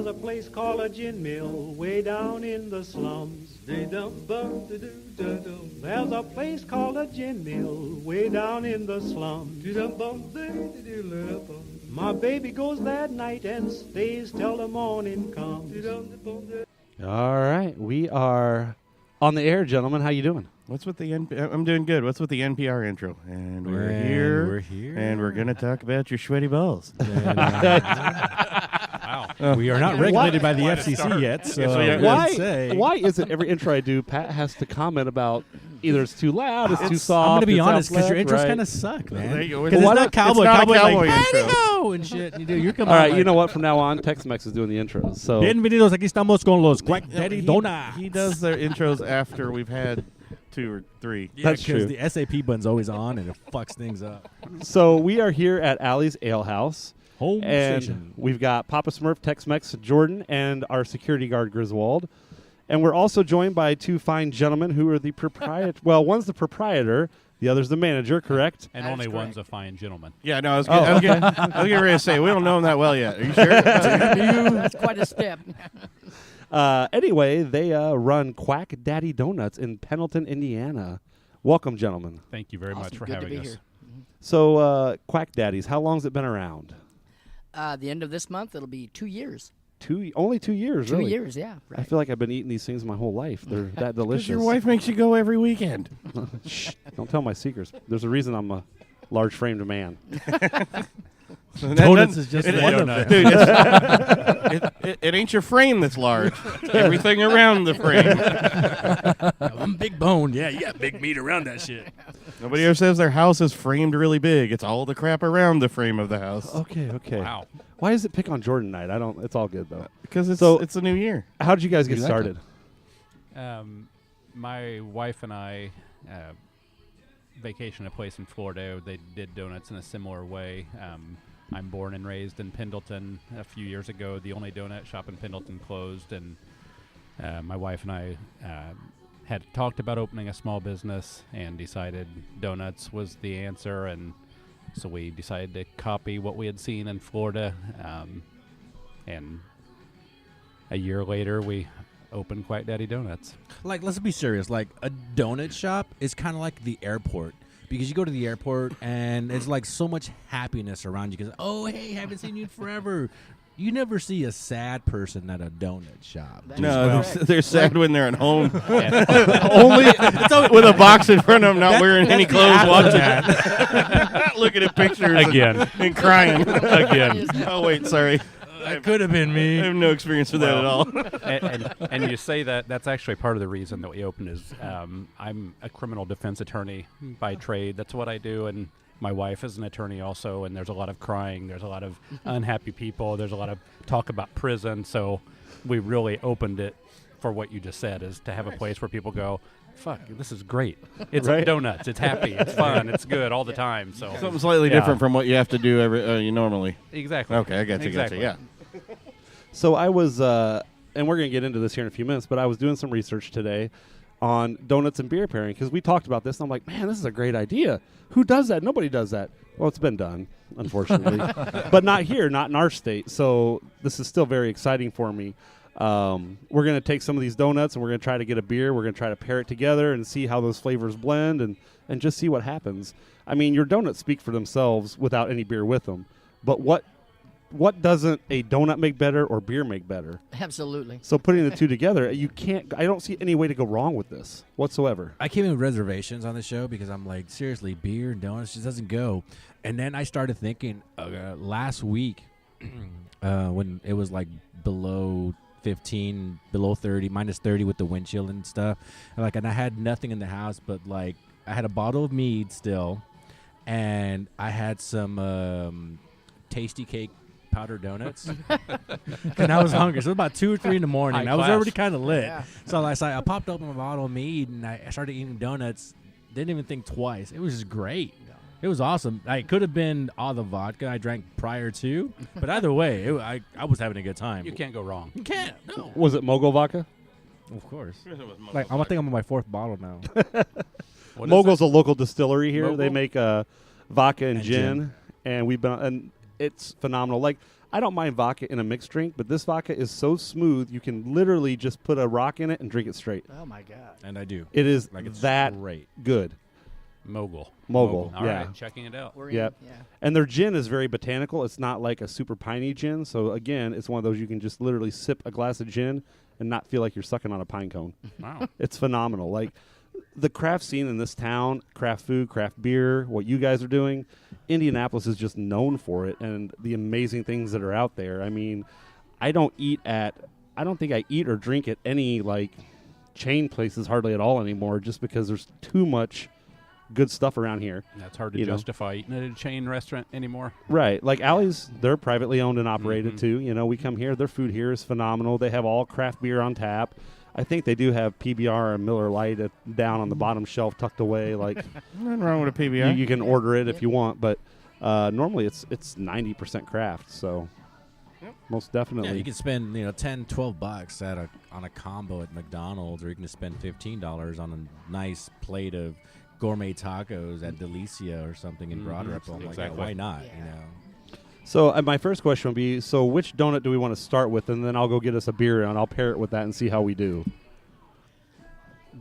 There's a place called a gin mill way down in the slums. There's a place called a gin mill way down in the slums. My baby goes that night and stays till the morning comes. All right, we are on the air, gentlemen. How you doing? What's with the I'm doing good. What's with the NPR intro? And we're here, and we're going to talk about your sweaty balls. Wow. We are not regulated by the FCC yet, so why is it every intro I do, Pat has to comment about either it's too loud, it's too soft. I'm going to be honest, because your intros right? kind of suck, man. Because it's not cowboy. Cowboy like, intro. And shit. You're coming all right, like, you know what? From now on, Tex Mex is doing the intros. So bienvenidos, aquí estamos con los Quack Daddy Donuts. He does their intros after we've had 2 or 3. Yeah, that's true. The SAP button's always on, and it fucks things up. So we are here at Allie's Ale House. Home and station. We've got Papa Smurf, Tex Mex, Jordan, and our security guard, Griswold. And we're also joined by 2 fine gentlemen who are the proprietor. Well, one's the proprietor, the other's the manager, correct? And only one's a fine gentleman. Yeah, no, I was getting ready to say, we don't know him that well yet. Are you sure? That's quite a step. Anyway, they run Quack Daddy Donuts in Pendleton, Indiana. Welcome, gentlemen. Thank you very much for Good having to be us. here. So, Quack Daddies, how long has it been around? The end of this month, it'll be 2 years. Only 2 years, 2 really? years, yeah. Right. I feel like I've been eating these things my whole life. They're that delicious. Your wife makes you go every weekend. Shh, don't tell my secrets. There's a reason I'm a large-framed man. Donuts is just one of them. Dude, it ain't your frame that's large. Everything around the frame. I'm big boned. Yeah, you got big meat around that shit. Nobody ever says their house is framed really big. It's all the crap around the frame of the house. Okay. Wow. Why is it pick on Jordan night? It's all good, though. Because it's a new year. How did you guys get started? My wife and I vacationed a place in Florida. They did donuts in a similar way. I'm born and raised in Pendleton. A few years ago, the only donut shop in Pendleton closed, and my wife and I had talked about opening a small business and decided donuts was the answer, and so we decided to copy what we had seen in Florida, and a year later we opened Quack Daddy Donuts. Like, let's be serious. Like, a donut shop is kind of like the airport. Because you go to the airport and it's like so much happiness around you. Because, oh, hey, haven't seen you in forever. You never see a sad person at a donut shop. No, they're sad when they're at home. Only with a box in front of them, not wearing any clothes, watching, looking at pictures Again. and crying. Again. Oh, wait, sorry. That could have been me. I have no experience with that at all. and you say that's actually part of the reason that we opened is I'm a criminal defense attorney by trade. That's what I do, and my wife is an attorney also, and there's a lot of crying. There's a lot of unhappy people. There's a lot of talk about prison. So we really opened it for what you just said, is to have a place where people go, fuck, this is great. It's donuts. It's happy. It's fun. It's good all the time. So Something slightly different from what you have to do you normally. Exactly. Okay, I got you. Exactly. Yeah. So I was, and we're going to get into this here in a few minutes, but I was doing some research today on donuts and beer pairing because we talked about this, and I'm like, man, this is a great idea. Who does that? Nobody does that. Well, it's been done, unfortunately, but not here, not in our state. So this is still very exciting for me. We're going to take some of these donuts and we're going to try to get a beer. We're going to try to pair it together and see how those flavors blend and just see what happens. I mean, your donuts speak for themselves without any beer with them, but what doesn't a donut make better or beer make better? Absolutely. So putting the two together, I don't see any way to go wrong with this whatsoever. I came in with reservations on the show because I'm like, seriously, beer and donuts just doesn't go. And then I started thinking last week when it was like below 15, below 30, minus 30 with the wind chill and stuff. And I had nothing in the house, but like I had a bottle of mead still, and I had some Tasty Cake powdered donuts, and I was hungry. So it was about 2 or 3 in the morning. I was already kind of lit. Yeah. So I popped open my bottle of mead, and I started eating donuts. Didn't even think twice. It was just great. It was awesome. It could have been all the vodka I drank prior to, but either way, I was having a good time. You can't go wrong. You can't. No. Was it Mogul vodka? Of course. I think I'm on my 4th bottle now. Mogul's a local distillery here. Mogul? They make vodka and gin, and it's phenomenal. Like I don't mind vodka in a mixed drink, but this vodka is so smooth you can literally just put a rock in it and drink it straight. Oh my God. And I do. It is Like, it's that great. good. Mogul. Mogul, All yeah. right, checking it out. We're in, Yep. yeah. And their gin is very botanical. It's not like a super piney gin. So, again, it's one of those you can just literally sip a glass of gin and not feel like you're sucking on a pine cone. Wow. It's phenomenal. Like, the craft scene in this town, craft food, craft beer, what you guys are doing, Indianapolis is just known for it and the amazing things that are out there. I mean, I don't think I eat or drink at any, like, chain places hardly at all anymore just because there's too much good stuff around here. That's hard to You know. justify eating at a chain restaurant anymore. Right. Like Alley's, they're privately owned and operated too. You know, we come here, their food here is phenomenal. They have all craft beer on tap. I think they do have PBR and Miller Lite down on the bottom shelf tucked away. Like, Nothing wrong with a PBR. you can order it if you want, but normally it's 90% craft. So most definitely. Yeah, you can spend $10, $12 on a combo at McDonald's, or you can spend $15 on a nice plate of gourmet tacos at Delicia or something in Broad Ripple. I'm like, Exactly. why not? Yeah. So my first question would be, so which donut do we want to start with? And then I'll go get us a beer and I'll pair it with that and see how we do.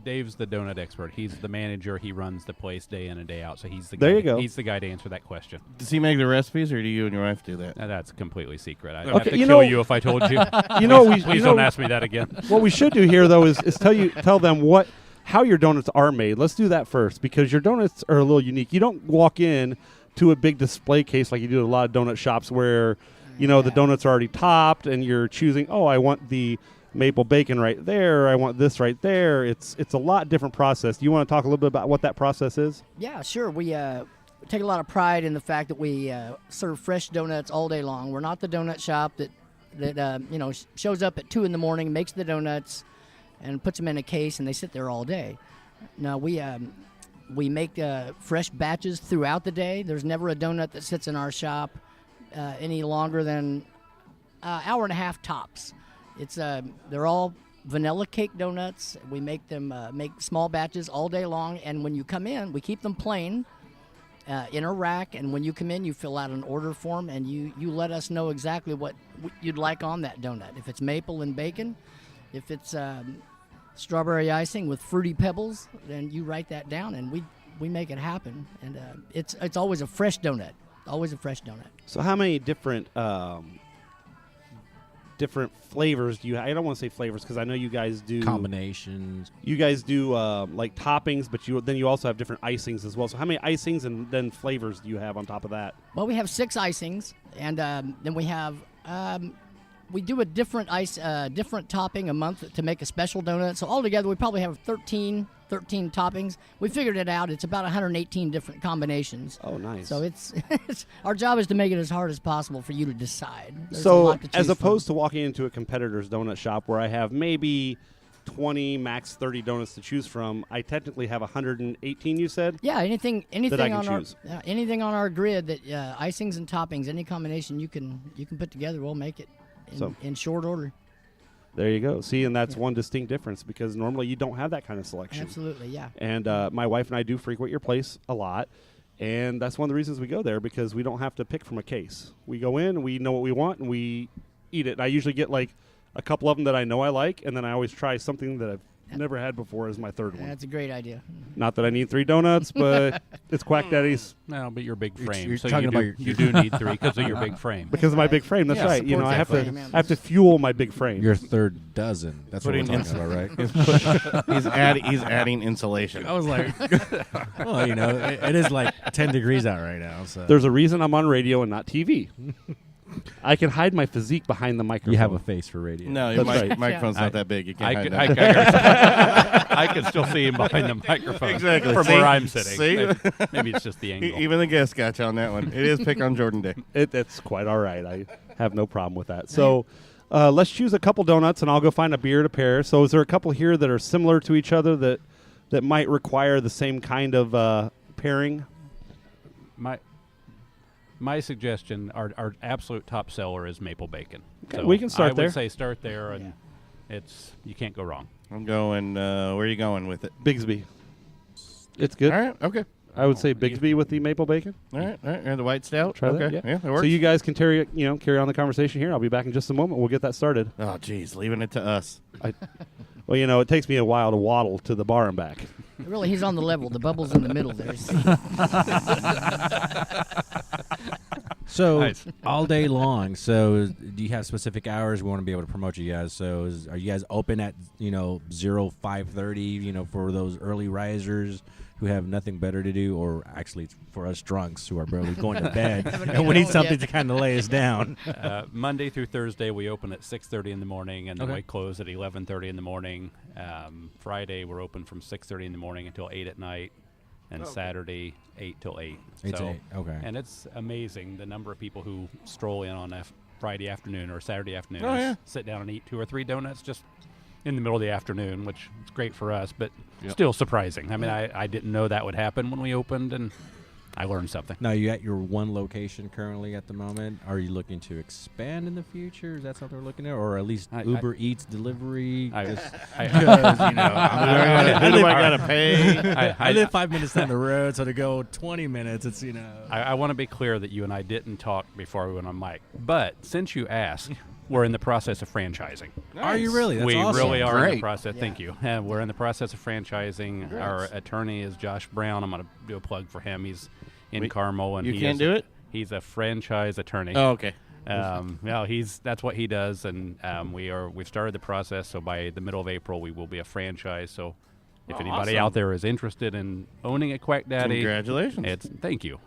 Dave's the donut expert. He's the manager. He runs the place day in and day out. So he's the There guy. you go. He's the guy to answer that question. Does he make the recipes, or do you and your wife do that? That's completely secret. I'd Okay, have to you kill know- you if I told you. You know, Please don't ask me that again. What we should do here, though, is tell them how your donuts are made. Let's do that first, because your donuts are a little unique. You don't walk in to a big display case like you do at a lot of donut shops where, the donuts are already topped and you're choosing, I want the maple bacon right there, I want this right there. It's a lot different process. Do you want to talk a little bit about what that process is? Yeah, sure. We take a lot of pride in the fact that we serve fresh donuts all day long. We're not the donut shop that shows up at 2 in the morning, makes the donuts, and puts them in a case, and they sit there all day. No, we make fresh batches throughout the day. There's never a donut that sits in our shop any longer than an hour and a half tops. It's they're all vanilla cake donuts. We make them make small batches all day long, and when you come in, we keep them plain in a rack. And when you come in, you fill out an order form, and you let us know exactly what you'd like on that donut. If it's maple and bacon, if it's strawberry icing with fruity pebbles, then you write that down, and we make it happen. And it's always a fresh donut. Always a fresh donut. So how many different flavors do you have? I don't want to say flavors because I know you guys do Combinations. You guys do like toppings, but you also have different icings as well. So how many icings and then flavors do you have on top of that? Well, we have 6 icings, and then we have we do a different different topping a month to make a special donut. So altogether, we probably have 13 toppings. We figured it out. It's about 118 different combinations. Oh, nice. So it's our job is to make it as hard as possible for you to decide. There's a So lot to as choose opposed from. to walking into a competitor's donut shop where I have maybe 20, max 30 donuts to choose from, I technically have 118, you said? Yeah, anything I can on choose. anything on our grid that icings and toppings, any combination you can put together, we'll make it in short order. There you go. See, and that's one distinct difference because normally you don't have that kind of selection. Absolutely, yeah. And my wife and I do frequent your place a lot, and that's one of the reasons we go there because we don't have to pick from a case. We go in, we know what we want, and we eat it. And I usually get like a couple of them that I know I like, and then I always try something that I've never had before as my third one. That's a great idea. Not that I need 3 donuts, but it's Quack Daddy's. No, but your big frame. you're so talking about you do need 3 because of your big frame. Because of my big frame, that's Yeah, right. You know, support I have that to frame, yeah. I have to fuel my big frame. Your third dozen. That's what we're Putting talking about, right? He's adding insulation. I was like, well, it is like 10 degrees out right now. So There's a reason I'm on radio and not TV. I can hide my physique behind the microphone. you have a face for radio. No, your That's right. microphone's not that big. You can't hide I, that. I can still see him behind the microphone. Exactly. From See? where I'm sitting. See? Maybe it's just the angle. Even the guest got you on that one. It is pick on Jordan Day. It's quite all right. I have no problem with that. So let's choose a couple donuts, and I'll go find a beer to pair. So is there a couple here that are similar to each other that might require the same kind of pairing? My suggestion, our absolute top seller is maple bacon. Okay, So we can start I there. would say start there, and you can't go wrong. I'm going, where are you going with it? Bigsby. It's good. All right, okay. I would say Bigsby with the maple bacon. All right. And the white stout. Try okay. that. Yeah. that works. So you guys can carry on the conversation here. I'll be back in just a moment. We'll get that started. Oh, geez, leaving it to us. Well, it takes me a while to waddle to the bar and back. Really, he's on the level. The bubble's in the middle there. So Nice. all day long. So do you have specific hours? We want to be able to promote you guys. So are you guys open at 5:30? For those early risers who have nothing better to do, or actually for us drunks who are barely going to bed and we need something to kind of lay us down. Monday through Thursday, we open at 6:30 in the morning, and then Okay. we close at 11:30 in the morning. Friday, we're open from 6:30 in the morning until 8 at night, and Saturday 8 till 8. 8 to 8, okay. And it's amazing the number of people who stroll in on a Friday afternoon or Saturday afternoon, Oh, yeah. sit down and eat 2 or 3 donuts just in the middle of the afternoon, which is great for us, but still surprising. I mean, I didn't know that would happen when we opened, and I learned something. Now, you at your one location currently at the moment. Are you looking to expand in the future? Is that something we're looking at? Or at least Uber Eats delivery? I gotta pay? I live 5 minutes down the road, so to go 20 minutes, it's, I want to be clear that you and I didn't talk before we went on mic, but since you asked, we're in the process of franchising. Are you really? That's we awesome. really are in Great. the process. Thank you. We're in the process of franchising. Congrats. Our attorney is Josh Brown. I'm going to do a plug for him. He's in Carmel, and You can't do it? He's a franchise attorney. Oh, okay. That's what he does, and we've started the process. So by the middle of April, we will be a franchise. So if anybody awesome. out there is interested in owning a Quack Daddy, Congratulations. thank you.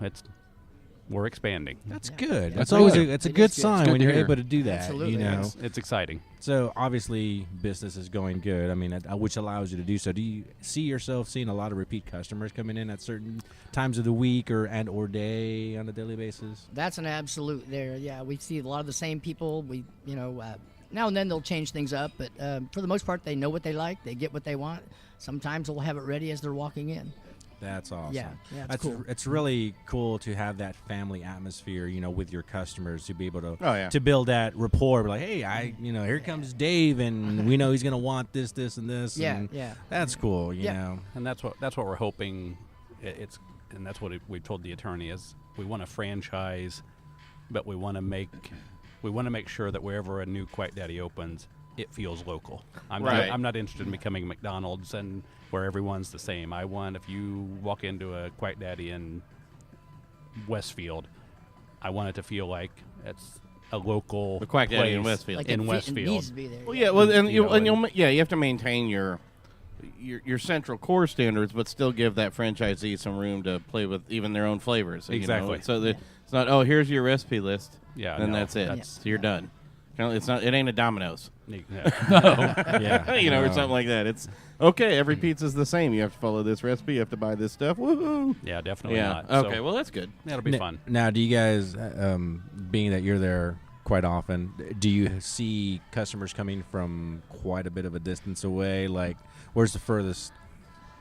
We're expanding. That's good. Yeah. That's Yeah. always Yeah. it's a It good is good. sign It's good when to you're hear. able to do that. Absolutely. It's exciting. So obviously business is going good. I mean, which allows you to do so. Do you see yourself seeing a lot of repeat customers coming in at certain times of the week or day on a daily basis? That's an absolute there. Yeah, we see a lot of the same people. We, now and then they'll change things up, but for the most part, they know what they like. They get what they want. Sometimes they'll have it ready as they're walking in. That's awesome. Yeah, it's That's cool. It's really cool to have that family atmosphere, with your customers, to be able to to build that rapport. Be like, hey, here comes Dave, and we know he's gonna want this, and this. Yeah, and yeah. That's cool. You Yeah. know. And that's what we're hoping. And that's what we told the attorney is we want a franchise, but we want to make sure that wherever a new Quack Daddy opens, it feels local. I'm not interested in becoming McDonald's and where everyone's the same. I want, if you walk into a Quack Daddy in Westfield, I want it to feel like it's a local The Quack Daddy in place Westfield. Like in it Westfield. needs to be there. Well, yeah. Well, and You know, you have to maintain your central core standards, but still give that franchisee some room to play with even their own flavors. Exactly. So that it's not here's your recipe list. Yeah, and no, that's it. that's- So you're done. It's not. It ain't a Domino's. Yeah. Yeah. Or something like that. It's okay. Every pizza's the same. You have to follow this recipe. You have to buy this stuff. Woohoo! Yeah, definitely Yeah. not. Okay. So Well, that's good. that'll be fun. Now, do you guys, being that you're there quite often, do you see customers coming from quite a bit of a distance away? Like, where's the furthest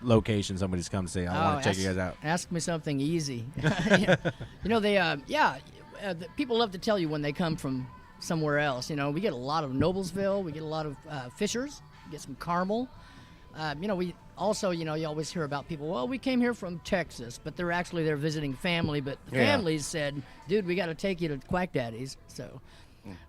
location somebody's come to say, I want to check you guys out? Ask me something easy. The people love to tell you when they come from somewhere else. We get a lot of Noblesville. We get a lot of Fishers. We get some Carmel. We also, you always hear about people, well, we came here from Texas, but they're visiting family. But the families said, dude, we got to take you to Quack Daddy's. So,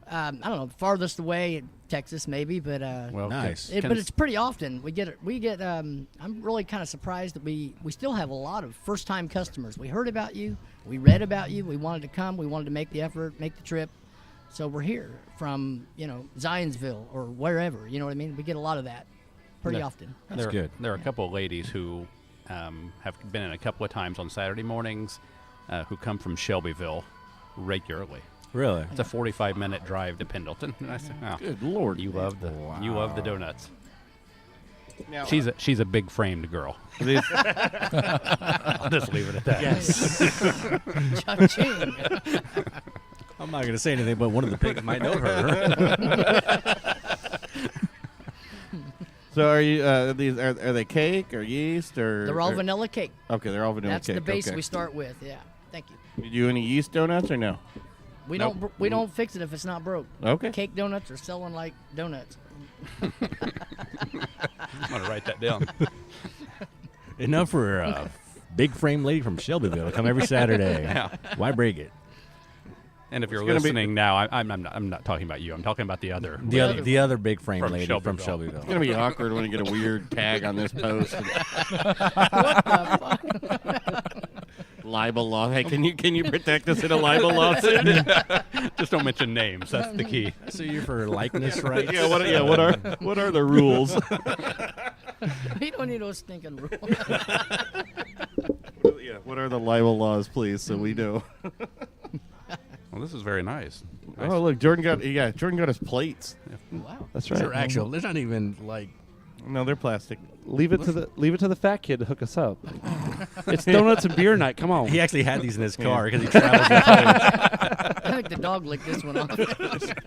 I don't know, farthest away, Texas maybe, but Well, Nice. but it's pretty often we get. I'm really kind of surprised that we still have a lot of first-time customers. We heard about you, we read about you, we wanted to come, we wanted to make the effort, make the trip, so we're here from Zionsville or wherever. You know what I mean? We get a lot of that pretty often. That's good. There are a couple of ladies who have been in a couple of times on Saturday mornings who come from Shelbyville regularly. Really? It's a 45-minute drive to Pendleton. And I said, oh, Good Lord. you love the donuts. Now, She's a big framed girl. I'll just leave it at that. Cha-ching. I'm not going to say anything, but one of the pigs might know her. So are you? These are they cake or yeast or? They're all or- vanilla cake. Okay, they're all vanilla That's cake. the base okay. we start with. Yeah. Thank you. You do any yeast donuts or no? We Nope. don't fix it if it's not broke. Okay. Cake donuts are selling like donuts. I'm going to write that down. Enough for big frame lady from Shelbyville. Come every Saturday. Yeah. Why break it? And if you're gonna be- listening now, I'm not talking about you. I'm talking about the other. The other big frame From lady from Shelbyville. It's gonna be awkward when you get a weird tag on this post. Libel law. Hey, can you protect us in a libel lawsuit? Just don't mention names. That's the key. So you're for likeness rights? What are the rules? We don't need those stinking rules. What are the libel laws, please, so we know. Well, this is very nice. Oh, look, Jordan got his plates. Wow. That's right. They're actual. There's not even like. No, they're plastic. Leave it to the fat kid to hook us up. It's donuts and beer night. Come on. He actually had these in his car because he travels with I think the dog licked this one off.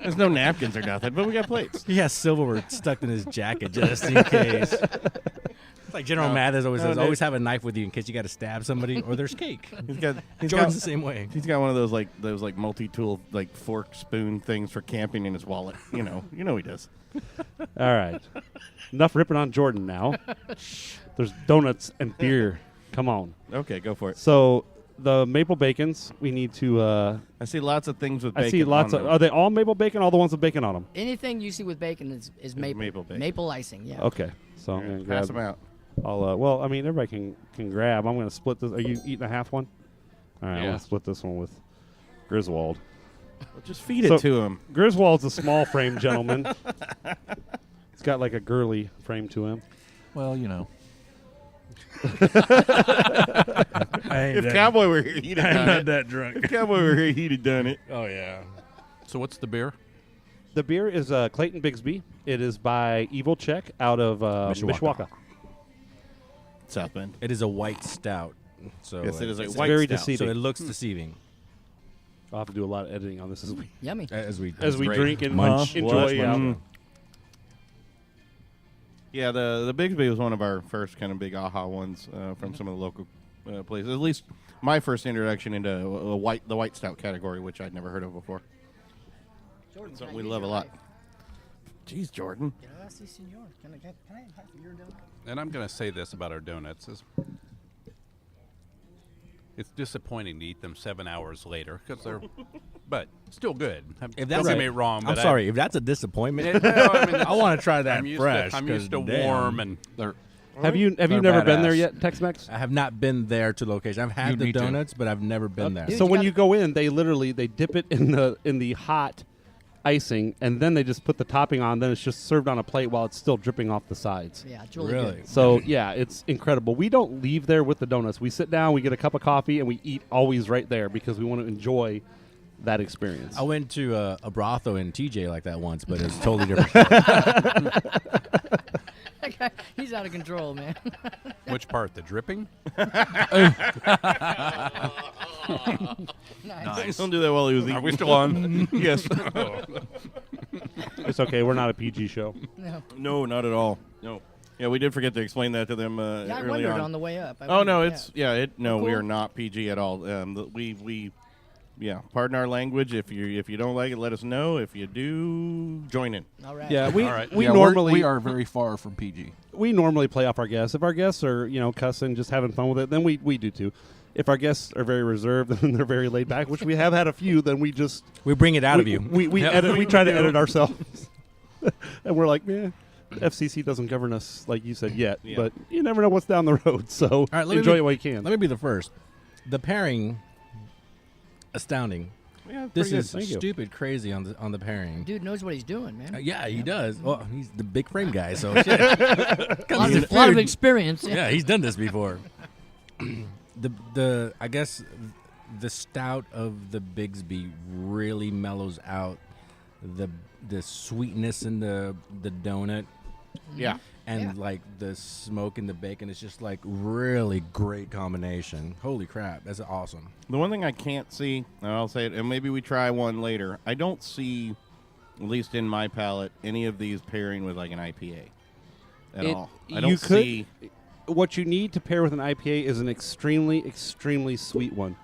There's no napkins or nothing, but we got plates. He has silverware stuck in his jacket just in case. It's like General Mathers always says, always have a knife with you in case you got to stab somebody or there's cake. Jordan's the same way. He's got one of those multi-tool fork spoon things for camping in his wallet. You know he does. All right. Enough ripping on Jordan now. There's donuts and beer. Come on. Okay, go for it. So the maple bacons, we need to. I see lots of things with bacon. I see lots of. them. Are they all maple bacon? All the ones with bacon on them? Anything you see with bacon is maple. maple bacon. Maple icing, yeah. Okay. So I'm gonna Pass grab. them out. Well, I mean, everybody can grab. I'm gonna split this. Are you eating a half one? All right. I'm Yeah. gonna split this one with Griswold. Just feed it to him. Griswold's a small frame gentleman. He's got like a girly frame to him. Well, If Cowboy were here, he'd have done it. that drunk. If Cowboy were here, he'd have done it. Oh, yeah. So what's the beer? The beer is Clayton Bigsby. It is by Evil Czech out of Mishawaka. South Bend. It is a white stout. So Yes, it is a It's white very stout. deceiving. So it looks deceiving. I'll have to do a lot of editing on this as we Yummy. As we drink and munch. enjoy. Yeah, the Bigsby was one of our first kind of big aha ones from some of the local places. At least my first introduction into the white stout category, which I'd never heard of before. Jordan, Something we love a lot. Jeez, Jordan. Gracias, senor. Can I have your donut? And I'm going to say this about our donuts is it's disappointing to eat them 7 hours later because they're, but still good. If Don't that's get me wrong. I'm But sorry if that's a disappointment. I want to try that I'm used fresh. To, I'm used to 'cause damn. warm and They're Have you They're never been there badass. yet, Tex Mex? I have not been there to location. I've had You the need to. donuts, but I've never been there. Dude, So you when gotta- you go in, they literally dip it in the hot icing, and then they just put the topping on. Then it's just served on a plate while it's still dripping off the sides. Yeah, it's really, Really? good. So yeah, it's incredible. We don't leave there with the donuts. We sit down, we get a cup of coffee, and we eat always right there because we want to enjoy that experience. I went to a brothel in TJ like that once, but it was totally different. That guy, he's out of control, man. which part? The dripping? Nice. Don't do that while he was eating. Are we still on? Yes. It's okay. We're not a PG show. No. No, not at all. No. Yeah, we did forget to explain that to them Yeah, I early wondered on. on the way up. Oh no, it's we Cool. are not PG at all. We pardon our language. If you don't like it, let us know. If you do, join in. All right. Yeah, we All right. we Yeah, normally we are very far from PG. we normally play off our guests. If our guests are cussing, just having fun with it, then we do too. If our guests are very reserved and they're very laid back, which we have had a few, then we just We bring it out of you. We edit. We try to edit ourselves, and we're like, man, FCC doesn't govern us like you said yet, Yeah. but you never know what's down the road. So right, let me enjoy be- it while you can. Let me be the first. The pairing, astounding. Yeah, This pretty is Thank you. stupid crazy on the pairing. Dude knows what he's doing, man. Yeah, he does. Well, he's the big frame guy, so shit. A lot of experience. Yeah, he's done this before. I guess the stout of the Bigsby really mellows out the sweetness in the donut Yeah. and Yeah. like the smoke and the bacon. It's just like really great combination. Holy crap, that's awesome. The one thing I can't see, and I'll say it, and maybe we try one later. I don't see, at least in my palate, any of these pairing with like an IPA at all. I don't you could- see. What you need to pair with an IPA is an extremely, extremely sweet one.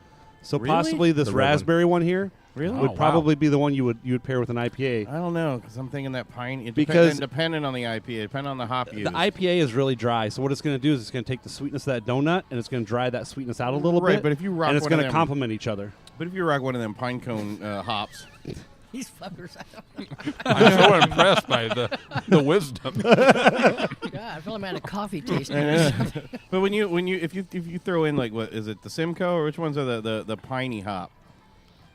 So Really? possibly this The red one. raspberry one here. Really? would wow. probably be the one you would pair with an IPA. I don't know, because I'm thinking that pine. Because- depending on the IPA, depending on the hop you The use. IPA is really dry, so what it's going to do is it's going to take the sweetness of that donut and it's going to dry that sweetness out a little Right, bit. but if you rock and it's one of going to them- complement each other. But if you rock one of them pine cone hops, These fuckers. I'm so impressed by the wisdom. God, I feel like I'm at a coffee tasting. but when you if you throw in like what is it, the Simcoe, or which ones are the piney hop?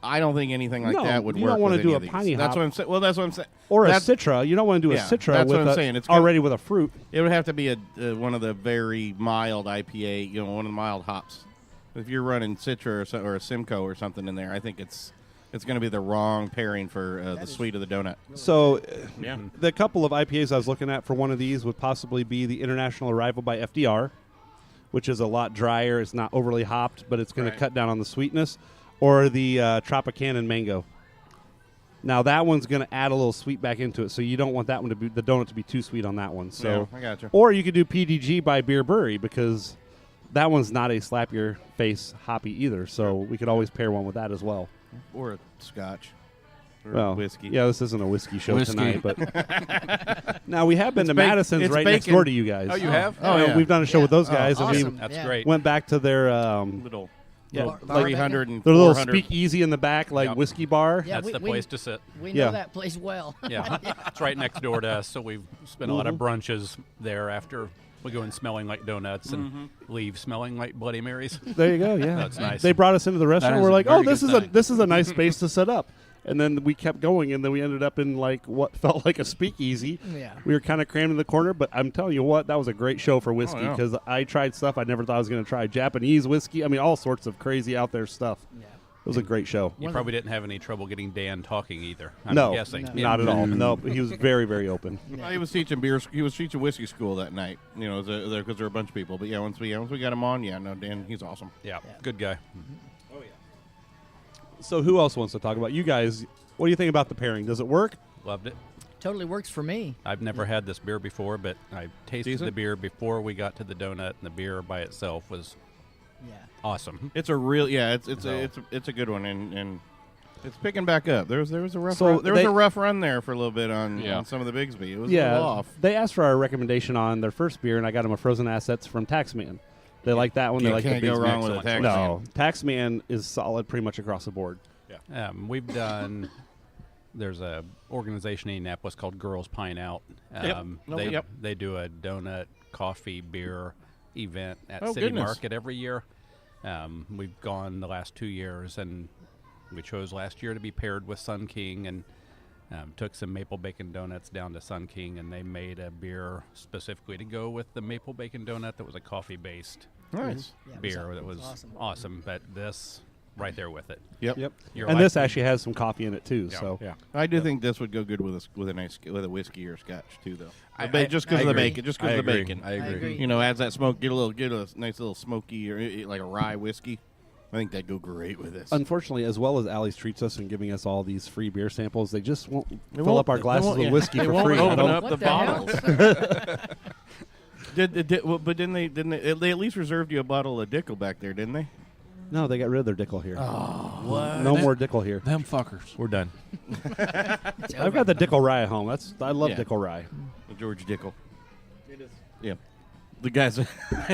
I don't think anything like No, that would you work. don't wanna with do any a of these. piney That's hop. what I'm saying. Well, that's what I'm saying. Or a That's- Citra. You don't want to do a Yeah, Citra that's with what I'm saying. It's already with a fruit. It would have to be a one of the very mild IPA, one of the mild hops. If you're running Citra or a Simcoe or something in there, I think it's going to be the wrong pairing for the sweet of the donut. So Yeah. the couple of IPAs I was looking at for one of these would possibly be the International Arrival by FDR, which is a lot drier. It's not overly hopped, but it's going Right. to cut down on the sweetness. Or the Tropicana Mango. Now that one's going to add a little sweet back into it, so you don't want that one to be the donut to be too sweet on that one. So, Yeah, I gotcha. or you could do PDG by Beer Bury because that one's not a slap your face hoppy either. So we could always pair one with that as well. Or a Scotch. Or Well, whiskey. Yeah, this isn't a whiskey show Whiskey. tonight, but now we have been It's to bacon- Madison's it's right next bacon. door to you guys. Oh, you have? Oh, yeah. We've done a show with those guys, and awesome. That's Yeah. great. we went back to their Little. yeah, Bar- like 300 and their little 400. speakeasy in the back, like Yep. whiskey bar. Yeah, That's the place to sit. We know Yeah. that place well. Yeah, it's right next door to us, so we've spent a lot of Mm-hmm. brunches there after we go in smelling like donuts and leave smelling like Bloody Marys. There you go. Yeah, That's nice. They brought us into the restaurant. is We're a like, very oh, this good is a sign. this is a nice space to set up. And then we kept going, and then we ended up in like what felt like a speakeasy. Yeah. We were kind of crammed in the corner, but I'm telling you what, that was a great show for whiskey yeah. because I tried stuff I never thought I was going to try. Japanese whiskey. I mean, all sorts of crazy out there stuff. Yeah. It was a great show. You probably didn't have any trouble getting Dan talking either. I'm No, guessing. No. Yeah. not at all. No, he was very, very open. Well, he was teaching beer. He was teaching whiskey school that night. Because there were a bunch of people. But yeah, once we got him on, Dan, he's awesome. Yeah, good guy. So who else wants to talk about? You guys, what do you think about the pairing? Does it work? Loved it. Totally works for me. I've never had this beer before, but I tasted Decent? the beer before we got to the donut, and the beer by itself was Yeah. awesome. It's a real it's So- it's a good one, and it's picking back up. There was a rough So run, there was they- a rough run there for a little bit on Yeah. some of the Bigsby. It was a little off. They asked for our recommendation on their first beer, and I got them a Frozen Assets from Taxman. They like that one. They You like can't the go Bigsby. wrong with a Excellent Tax No, Taxman is solid pretty much across the board. We've done. There's a organization in Indianapolis called Girls Pine Out. They do a donut, coffee, beer event at Oh, City goodness. Market every year. We've gone the last 2 years, and we chose last year to be paired with Sun King, and took some maple bacon donuts down to Sun King, and they made a beer specifically to go with the maple bacon donut that was a coffee-based Nice. Yeah, it beer that was awesome. awesome. But this, right there with it. Yep. You're And like- this actually has some coffee in it too. Yeah, So yeah. I do think this would go good with a whiskey or scotch too, though. Just I because of the agree. bacon. Just because I of the agree. bacon. I agree. agree. Adds that smoke. Get a nice little smoky or like a rye whiskey. I think that'd go great with this. unfortunately, as well as Allie's treats us and giving us all these free beer samples, they just won't fill won't- up our they glasses won't- with yeah. whiskey They for won't free. I open don't- up What the the hell? bottles. But didn't they at least reserved you a bottle of Dickel back there, didn't they? No, they got rid of their Dickel here. What? No more Dickel here. Them fuckers. We're done. I've got the Dickel Rye at home. I love Yeah. Dickel Rye. George Dickel. It is. Yeah. The guys,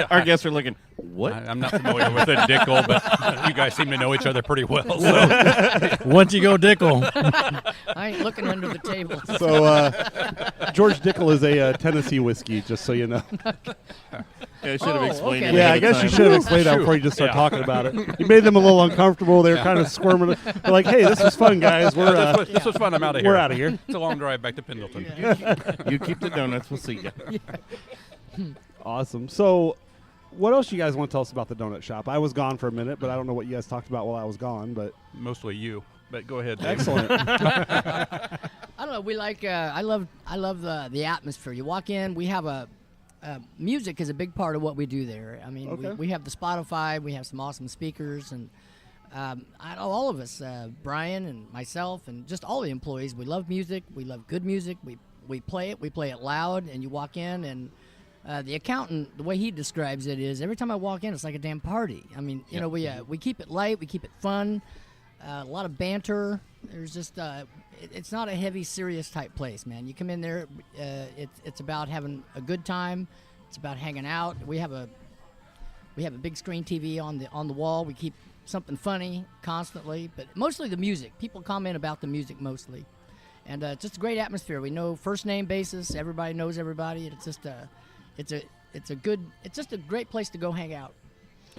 our guests are looking. What? I'm not familiar with a Dickel, but you guys seem to know each other pretty well. So. Once you go Dickel, I ain't looking under the table. So George Dickel is a Tennessee whiskey, just so you know. Yeah, I should have Oh, explained okay. it. Yeah, I ahead of guess you time. should have explained that before you just start talking about it. You made them a little uncomfortable. They were kind of squirming. They're like, "Hey, this was fun, guys. We're This was fun. I'm out of here. we're out of here." It's a long drive back to Pendleton. You keep the donuts. We'll see you. Awesome. So, what else you guys want to tell us about the donut shop? I was gone for a minute, but I don't know what you guys talked about while I was gone. But Mostly you, but go ahead. Dave. excellent. I don't know. We like. I love the atmosphere. You walk in. We have music is a big part of what we do there. I mean, Okay. we have the Spotify. We have some awesome speakers, and I know all of us, Brian and myself, and just all the employees. We love music. We love good music. We play it. We play it loud, and you walk in and. The accountant, the way he describes it is, every time I walk in, it's like a damn party. I mean, you know, we keep it light, we keep it fun. A lot of banter. There's just it's not a heavy, serious type place, man. You come in there, it's about having a good time. It's about hanging out. We have a big screen TV on the wall. We keep something funny constantly, but mostly the music. People comment about the music mostly, and it's just a great atmosphere. We know first name basis. Everybody knows everybody. It's just it's just a great place to go hang out.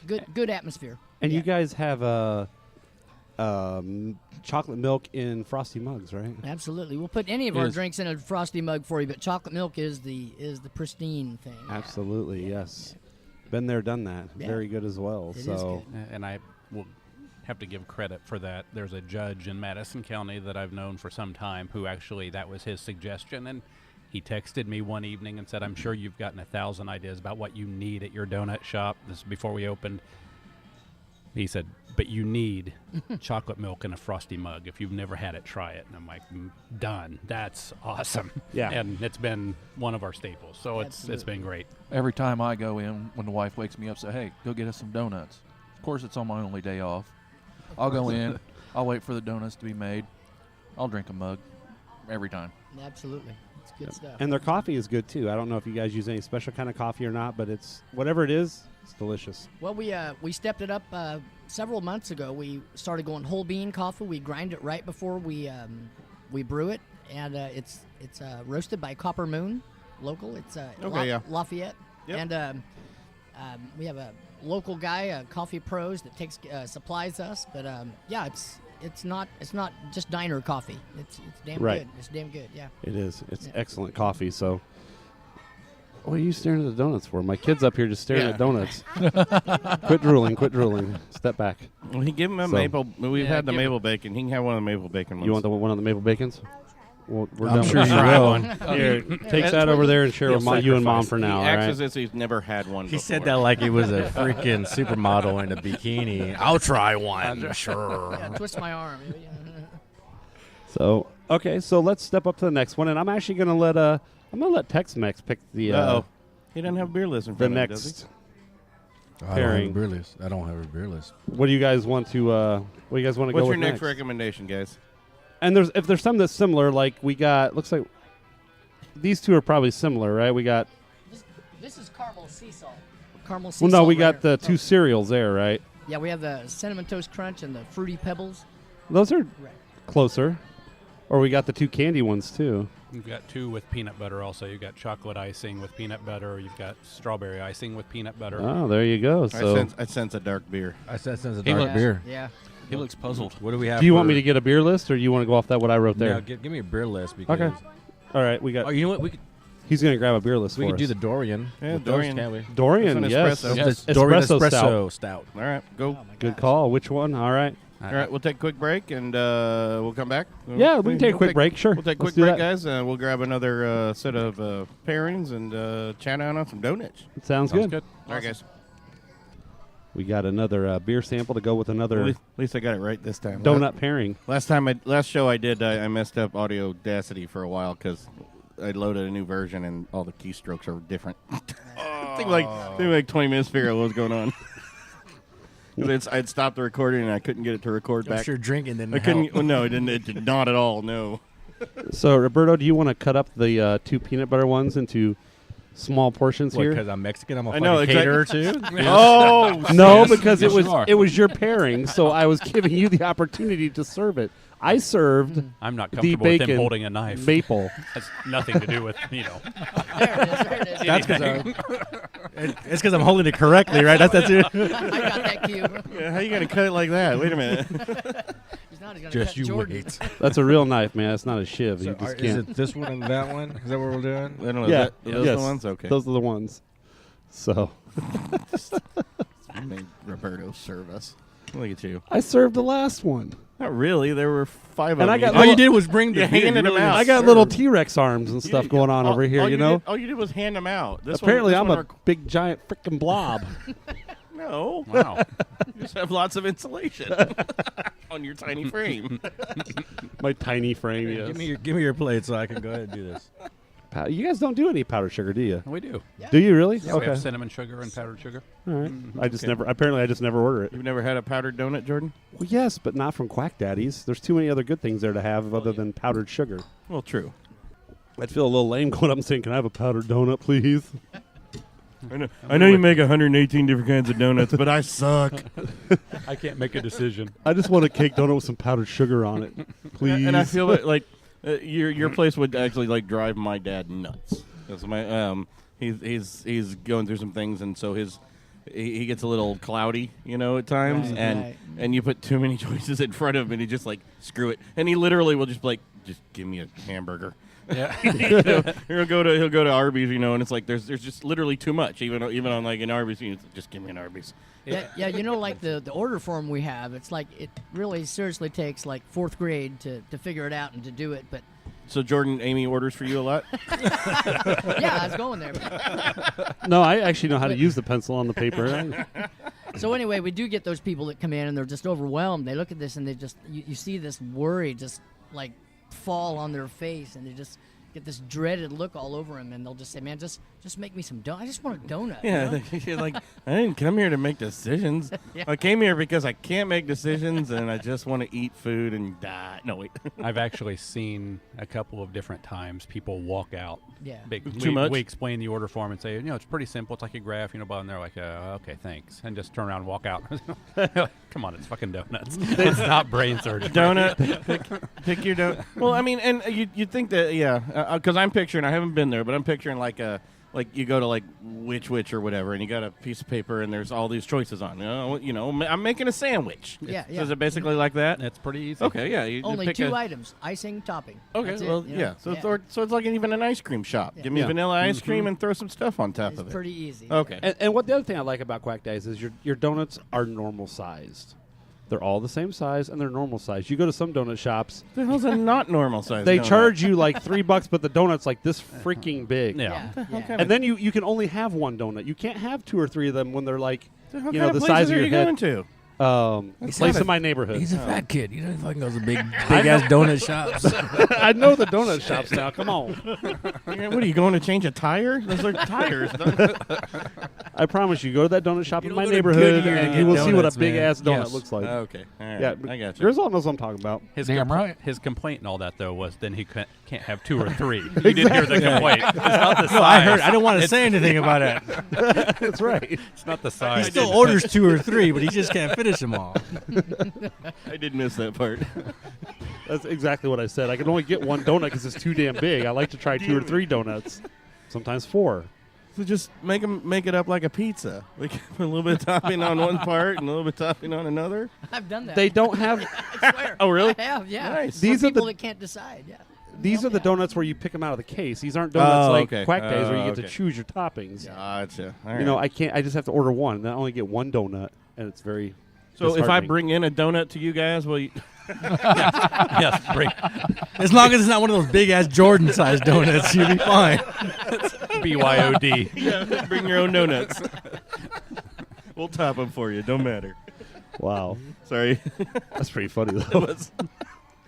Good atmosphere. And you guys have chocolate milk in frosty mugs, right? Absolutely. We'll put any of our drinks in a frosty mug for you, but chocolate milk is the pristine thing. Absolutely, yes. Been there, done that. Yeah. Very good as well. It is so, good. And I will have to give credit for that. There's a judge in Madison County that I've known for some time who actually, that was his suggestion, and he texted me one evening and said, I'm sure you've gotten 1,000 ideas about what you need at your donut shop. This is before we opened. He said, but you need chocolate milk in a frosty mug. If you've never had it, try it. And I'm like, done. That's awesome. Yeah. And it's been one of our staples. So it's been great. Every time I go in, when the wife wakes me up, say, hey, go get us some donuts. Of course, it's on my only day off. I'll go in. I'll wait for the donuts to be made. I'll drink a mug every time. Absolutely. It's good stuff. and their coffee is good too. I don't know if you guys use any special kind of coffee or not, but it's whatever it is, it's delicious. Well, we stepped it up several months ago. We started going whole bean coffee. We grind it right before we brew it, and it's roasted by Copper Moon, local. It's Lafayette, Yep. and we have a local guy, Coffee Pros, that takes supplies us. But it's not just diner coffee. It's damn Right. good. It's damn good. Yeah. It is. It's excellent coffee. So, what are you staring at the donuts for? My kid's up here just staring at donuts. Quit drooling. Quit drooling. Step back. Well, he give him a maple. We've had the maple bacon. He can have one of the maple bacon ones. You want one of the maple bacons? Well, we're I'm done sure with you that. will. Here, take that over there and share with you and Mom for now. He All acts right. as if he's never had one. He said before. that like he was a freaking supermodel in a bikini. I'll try one, sure. Yeah, twist my arm. So okay, so let's step up to the next one, and I'm actually gonna let Tex Mex pick the He doesn't have a beer list in the front of him, does next. I don't have a beer list. What do you guys want to? What do you guys want to go What's with your next recommendation, guys? And if there's some that's similar, like we got, looks like these two are probably similar, right? We got. This is caramel sea salt. Caramel sea Well, salt. no, we right got here. the two cereals there, right? Yeah, we have the Cinnamon Toast Crunch and the Fruity Pebbles. Those are Right. closer. Or we got the two candy ones too. You've got two with peanut butter also. You've got chocolate icing with peanut butter. You've got strawberry icing with peanut butter. Oh, there you go. So, I sense a dark beer. I said since a He dark looks- beer. Yeah. He looks puzzled. What do we have? do you want me to get a beer list, or do you want to go off that what I wrote there? No, give me a beer list because. Okay. All right, we got. Oh, you know what? We could He's gonna grab a beer list for do us. the Dorian. Yeah, with Dorian. Those, can't we? Dorian, It's an yes. espresso. Yes. Dorian Espresso espresso stout. All right, go. Good call. Which one? All right. All right, we'll take a quick break and we'll come back. Yeah, we can take a quick break. Sure. We'll take a Let's quick do break, that. guys. We'll grab another set of pairings and chat out on some donuts. Sounds good. All right, guys. We got another beer sample to go with another At least I got it right this time. donut pairing. Last show I did, I messed up Audio Audacity for a while because I loaded a new version and all the keystrokes are different. It took like 20 minutes to figure out what was going on. I'd stopped the recording and I couldn't get it to record I'm back. sure drinking didn't I couldn't. help. Well, no, it didn't. It did not at all. No. So, Roberto, do you want to cut up the two peanut butter ones into small portions here? Because I'm Mexican, I'm a I know, fucking caterer too. Oh No, Yes, because yes, it was you are. it was your pairing, so I was giving you the opportunity to serve it. I served I'm not the comfortable with bacon them holding a knife. maple. That's nothing to do with, There it is. That's because it's because I'm holding it correctly, right? That's it. I got that cube. Yeah, how you gonna cut it like that? Wait a minute. He's not going to Just cut you Jordan. wait. That's a real knife, man. It's not a shiv. You So just is can't. it this one and that one? Is that what we're doing? I don't know. Yeah, Are those yes. the ones? Okay. Those are the ones. So You made Roberto serve us. Look at you. I served the last one. Not really. There were 5 And of I them. got All you did was bring the You beer. handed You them out. I got Sure. little T-Rex arms and stuff going on over here. All You know. all you did was hand them out. Apparently, I'm a one big giant freaking blob. no. Wow. You just have lots of insulation on your tiny frame. My tiny frame. Yes. Give me your plate so I can go ahead and do this. You guys don't do any powdered sugar, do you? We do. Yeah. Do you really? Yeah, we have cinnamon sugar and powdered sugar. All right. I just Okay. never. Apparently, I just never order it. You've never had a powdered donut, Jordan? Well, yes, but not from Quack Daddies. There's too many other good things there to have other than powdered sugar. Well, true. I'd feel a little lame going up and saying, "Can I have a powdered donut, please?" I know you make 118 different kinds of donuts, but I suck. I can't make a decision. I just want a cake donut with some powdered sugar on it, please. And I feel like your place would actually like drive my dad nuts. That's my he's going through some things, and so he gets a little cloudy, at times, Right. and you put too many choices in front of him, and he just like screw it, and he literally will just be like, just give me a hamburger. Yeah. He'll go to Arby's, and it's like there's just literally too much, even on like an Arby's, just give me an Arby's. Yeah, like the order form we have, it's like it really seriously takes like 4th grade to figure it out and to do it. But So Jordan, Amy orders for you a lot. yeah, I was going there. No, I actually know how to use the pencil on the paper. So anyway, we do get those people that come in and they're just overwhelmed. They look at this and they just you see this worry just like fall on their face, and they just get this dreaded look all over them, and they'll just say, "Man, just make me some donut. I just want a donut." Yeah, you're like, I didn't come here to make decisions. Yeah. I came here because I can't make decisions, and I just want to eat food and die. No, wait. I've actually seen a couple of different times people walk out. Yeah. Too much? We explain the order form and say, it's pretty simple. It's like a graph, blah, and they're like, okay, thanks. And just turn around and walk out. Come on, it's fucking donuts. It's not brain surgery. Donut. Pick your donut. Well, I mean, and you'd think that, because I'm picturing, I haven't been there, but I'm picturing like you go to like Which or whatever, and you got a piece of paper, and there's all these choices on. I'm making a sandwich. Yeah. So is it basically like that? It's pretty easy. Okay, yeah. You Only pick 2 items: icing, topping. Okay, That's it, well, you know? So it's like even an ice cream shop. Yeah. Give me Yeah. vanilla ice cream and throw some stuff on top It's of it. pretty easy. Okay. And what the other thing I like about Quack Days is your donuts are normal sized. They're all the same size, and they're normal size. You go to some donut shops, The hell's a not normal size? they donut? charge you like $3, but the donut's like this freaking big. Yeah. Yeah. And then you can only have one donut. You can't have 2 or 3 of them when they're like, So what the kind of size places of are your you head. going to? A That's place not in my neighborhood. He's a fat kid. He fucking goes to big ass donut shops. I know the donut shops now. Come on. What are you going to change a tire? Those are tires. I promise you, go to that donut shop You in don't my go to neighborhood, Goodyear to and get you will see what a donuts, big man. ass donut Yes. looks like. Okay. All right. Yeah, I got you. Griswold knows what I'm talking about. His Damn right. His complaint and all that, though, was then he can't have 2 or 3. You didn't hear the complaint. It's not the size. No, I heard. I don't want to say anything about it. That's right. It's not the He size. still orders 2 or 3, but he just can't finish them all. I did miss that part. That's exactly what I said. I can only get one donut because it's too damn big. I like to try 2 or 3 donuts, sometimes 4. So just make it up like a pizza. Like put a little bit of topping on one part and a little bit of topping on another. I've done that. They don't have. I swear. Oh, really? I have, yeah. Nice. These For are the- people that can't decide, yeah. These Well, are the yeah. donuts where you pick them out of the case. These aren't donuts Oh, like okay. Quack Days where you get okay. to choose your toppings. Gotcha. All You know, right. I can't. I just have to order one. And I only get one donut, and it's very. So if I disheartening. bring in a donut to you guys, will you Yes, bring As long as it's not one of those big ass Jordan sized donuts, you'll be fine. BYOD. bring your own donuts? We'll top them for you. Don't matter. Wow, Sorry. that's pretty funny though.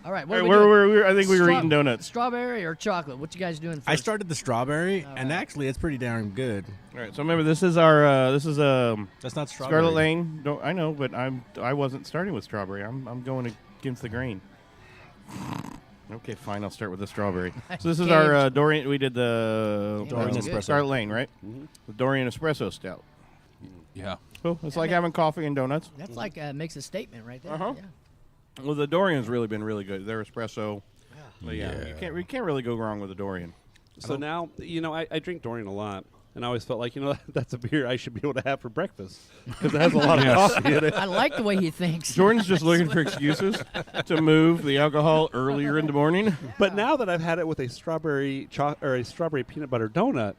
All right, All what right, are we doing? I think we were Straw- eating donuts. Strawberry or chocolate? What you guys doing first? I started the strawberry, All and right. actually, it's pretty darn good. All right. So remember, this is our That's not strawberry. Scarlet Lane. I know, but I wasn't starting with strawberry. I'm going against the grain. Okay, fine. I'll start with the strawberry. So this is our Dorian. We did the Dorian Espresso. good. Scarlet Lane, right? Mhm. The Dorian Espresso Stout. Yeah. Cool. It's Yeah, like that- having coffee and donuts. That's like makes a statement right there. Uh-huh. Yeah. Well, the Dorian's really been really good. Their espresso. But yeah, you can't really go wrong with the Dorian. So now, I drink Dorian a lot, and I always felt like, that's a beer I should be able to have for breakfast because it has a lot of coffee in it. I like the way he thinks. Jordan's just looking for excuses to move the alcohol earlier in the morning. But now that I've had it with a strawberry or a strawberry peanut butter donut,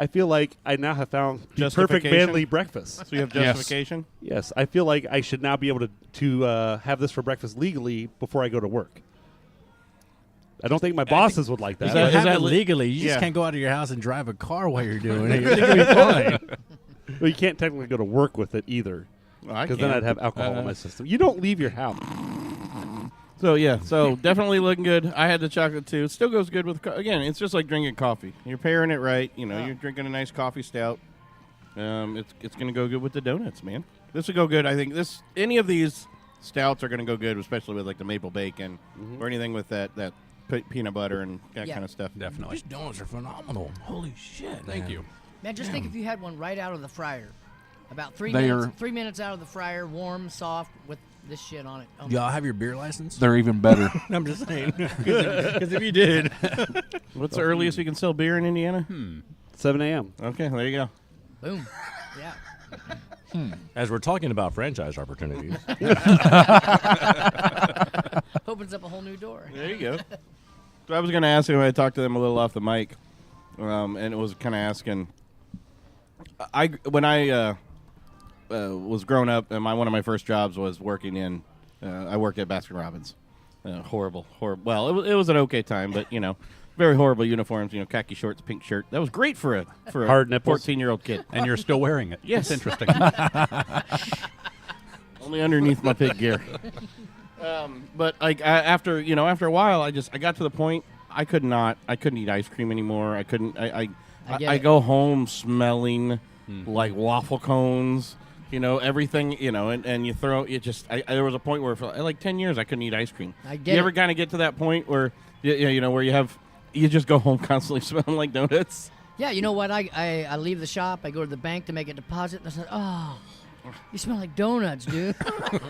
I feel like I now have found the perfect Justification? manly breakfast. So you have Yes. justification. Yes, I feel like I should now be able to have this for breakfast legally before I go to work. I don't think my bosses would like that. You that- can is have that it le- legally. You Yeah. just can't go out of your house and drive a car while you're doing it. You're going to be fine. Well, you can't technically go to work with it either Well, I because then can. I'd have alcohol in my system. You don't leave your house. So yeah, so definitely looking good. I had the chocolate too. It still goes good with again. It's just like drinking coffee. You're pairing it right. You know, you're drinking a nice coffee stout. It's going to go good with the donuts, man. This will go good. I think any of these stouts are going to go good, especially with like the maple bacon or anything with that peanut butter and that kind of stuff. Definitely. These donuts are phenomenal. Holy shit! Thank you. Man, just think if you had one right out of the fryer. About 3 They minutes. are- 3 minutes out of the fryer, warm, soft, with this shit on it. Oh, Y'all have your beer license? They're even better. I'm just saying. Because if you did. What's the earliest you can sell beer in Indiana? 7 a.m. Okay, there you go. boom. Yeah. As we're talking about franchise opportunities, Opens up a whole new door. There you go. So I was going to ask him. I talked to them a little off the mic, and it was kind of asking. When I was growing up, and one of my first jobs was working in. I worked at Baskin Robbins. Horrible. Well, it was an okay time, but very horrible uniforms. Khaki shorts, pink shirt. That was great for a Hard nipples. 14-year-old kid. And you're still wearing it. Yes. It's interesting. Only underneath my pig gear. But after a while, I got to the point I couldn't eat ice cream anymore. I couldn't. I go home smelling like waffle cones. Everything. And you throw it. There was a point where for like 10 years I couldn't eat ice cream. You ever kind of get to that point where where you just go home constantly smelling like donuts? Yeah, you know what? I leave the shop. I go to the bank to make a deposit. And I said, "Oh, you smell like donuts, dude." It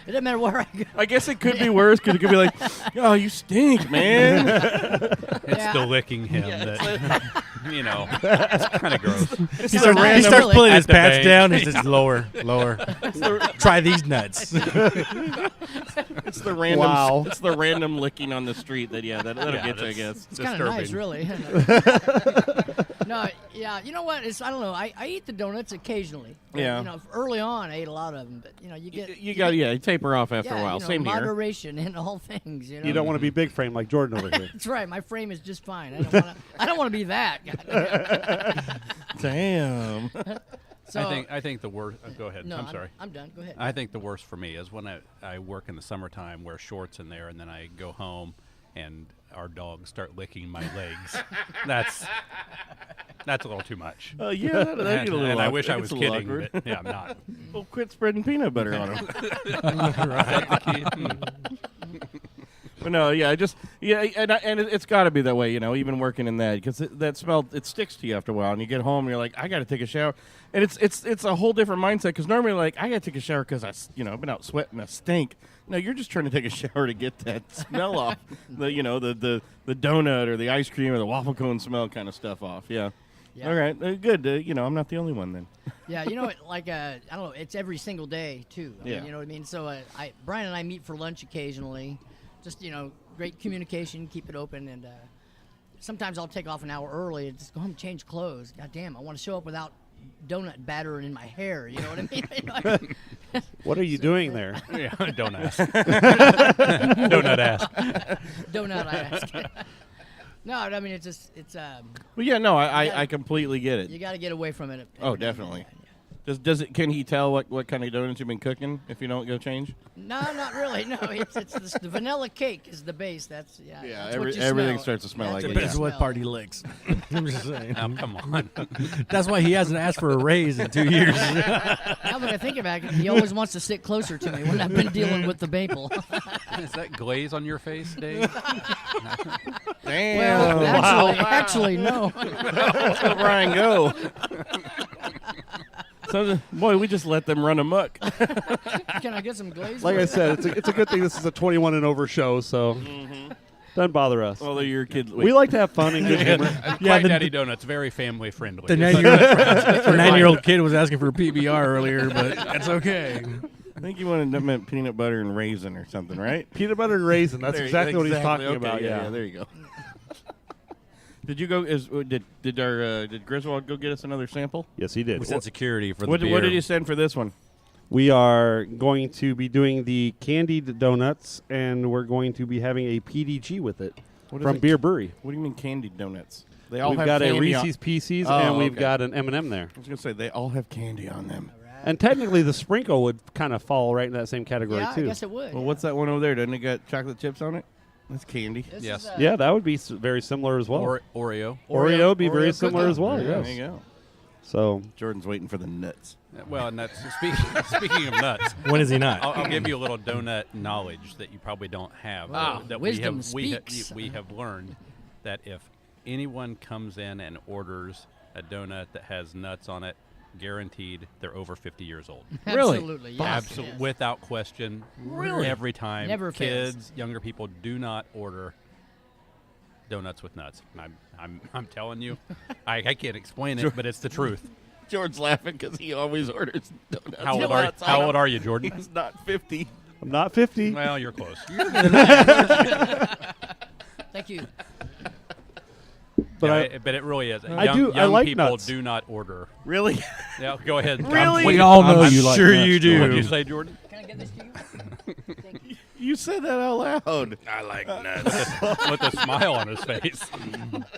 doesn't matter where I go. I guess it could be worse because it could be like, "Oh, you stink, man." It's the licking him that, it's kind of gross. He starts starts pulling his At the pants bank. down. He says, lower. Try these nuts. It's the random. Wow. It's the random licking on the street that'll get you, I guess. It's kind of nice, really. No, yeah. You know what? I don't know. I eat the donuts occasionally. Yeah. Early on, I ate a lot of them, but You taper off after a while. Same here. moderation in all things. You don't want to be big frame like Jordan over here. That's right. My frame is just fine. I don't want to be that. Damn. So, I think the worst. Go ahead. No, I'm sorry. I'm done. Go ahead. I think the worst for me is when I work in the summertime, wear shorts in there, and then I go home and our dogs start licking my legs. That's a little too much. Yeah, that'd get a little and I awkward. wish I That was gets a little kidding, awkward. but yeah, I'm not. Well, quit spreading peanut butter on them. But no, yeah, and it's got to be that way, even working in that, because that smell, it sticks to you after a while, and you get home and you're like, I got to take a shower, and it's a whole different mindset, because normally like I got to take a shower because I've been out sweating, I stink. No, you're just trying to take a shower to get that smell off, the donut or the ice cream or the waffle cone smell kind of stuff off. Yeah. Yeah. All right, good. I'm not the only one then. Yeah, like I don't know, it's every single day too. I mean, you know what I mean. So Brian and I meet for lunch occasionally. Just great communication, keep it open, and sometimes I'll take off an hour early and just go home and change clothes. God damn, I want to show up without donut batter in my hair. You know what I mean? What are you doing there? Yeah, don't ask. Don't not ask. Donut, I ask. No, I mean it's. Well, yeah, no, I completely get it. You got to get away from it. Oh, definitely. Does it? Can he tell what kind of donuts you've been cooking if you don't go change? No, not really. No, it's the vanilla cake is the base. That's Yeah, that's what you everything smell. starts to smell That's like it. what Depends you what smell. part he licks. I'm just saying. Oh, come on. That's why he hasn't asked for a raise in 2 years. Now that I think about it, he always wants to sit closer to me when I've been dealing with the maple. Is that glaze on your face, Dave? Damn. Well, actually, no. Let's let Brian go. So, boy, we just let them run amok. Can I get some glaze? Like I said, it's a good thing this is a 21 and over show, so doesn't bother us. Although your kids, We like to have fun and good humor. Quack Daddy Donuts, very family friendly. The 9-year-old kid was asking for a PBR earlier, but that's okay. I think you wanted them at peanut butter and raisin or something, right? Peanut butter and raisin. That's exactly what he's talking Okay, about. Yeah, there you go. Did you go? Did Griswold go get us another sample? Yes, he did. we sent security for the What beer. did you send for this one? We are going to be doing the candied donuts, and we're going to be having a PDG with it What is from it? Beer Brewery. What do you mean candied donuts? They all We've have got a candy Reese's Pieces, Oh, and we've okay. got an M&M there. I was gonna say they all have candy on them. All And technically, the sprinkle would kind of fall right in that same category Yeah, too. I guess it would. Well, yeah. what's that one over there? Doesn't it got chocolate chips on it? That's candy. This Yes. is, Yeah, that would be very similar as well. Oreo. Oreo would be very Oreo similar cookie. as well. There Yes. you go. So Jordan's waiting for the nuts. Well, nuts. Speaking of nuts, When is he not? I'll give you a little donut knowledge that you probably don't have. Wow, that wisdom we speaks. we have learned that if anyone comes in and orders a donut that has nuts on it, guaranteed they're over 50 years old. Really? Absolutely. Yes, Absolutely, yes. without question. Really? Every time. Never fails. Kids, younger people do not order donuts with nuts. I'm telling you, I can't explain it, but it's the truth. George's laughing because he always orders donuts. How with old are nuts on How them. old are you, Jordan? He's not 50. I'm not 50. Well, you're close. Thank you. But But it really is. I young, do- I Young like people nuts. do not order. Really? Yeah, go ahead. Really? We all know I'm you like sure nuts, you do. What Jordan. did you say, Jordan? Can I get this to you? Thank you. You said that out loud. I like nuts. With a smile on his face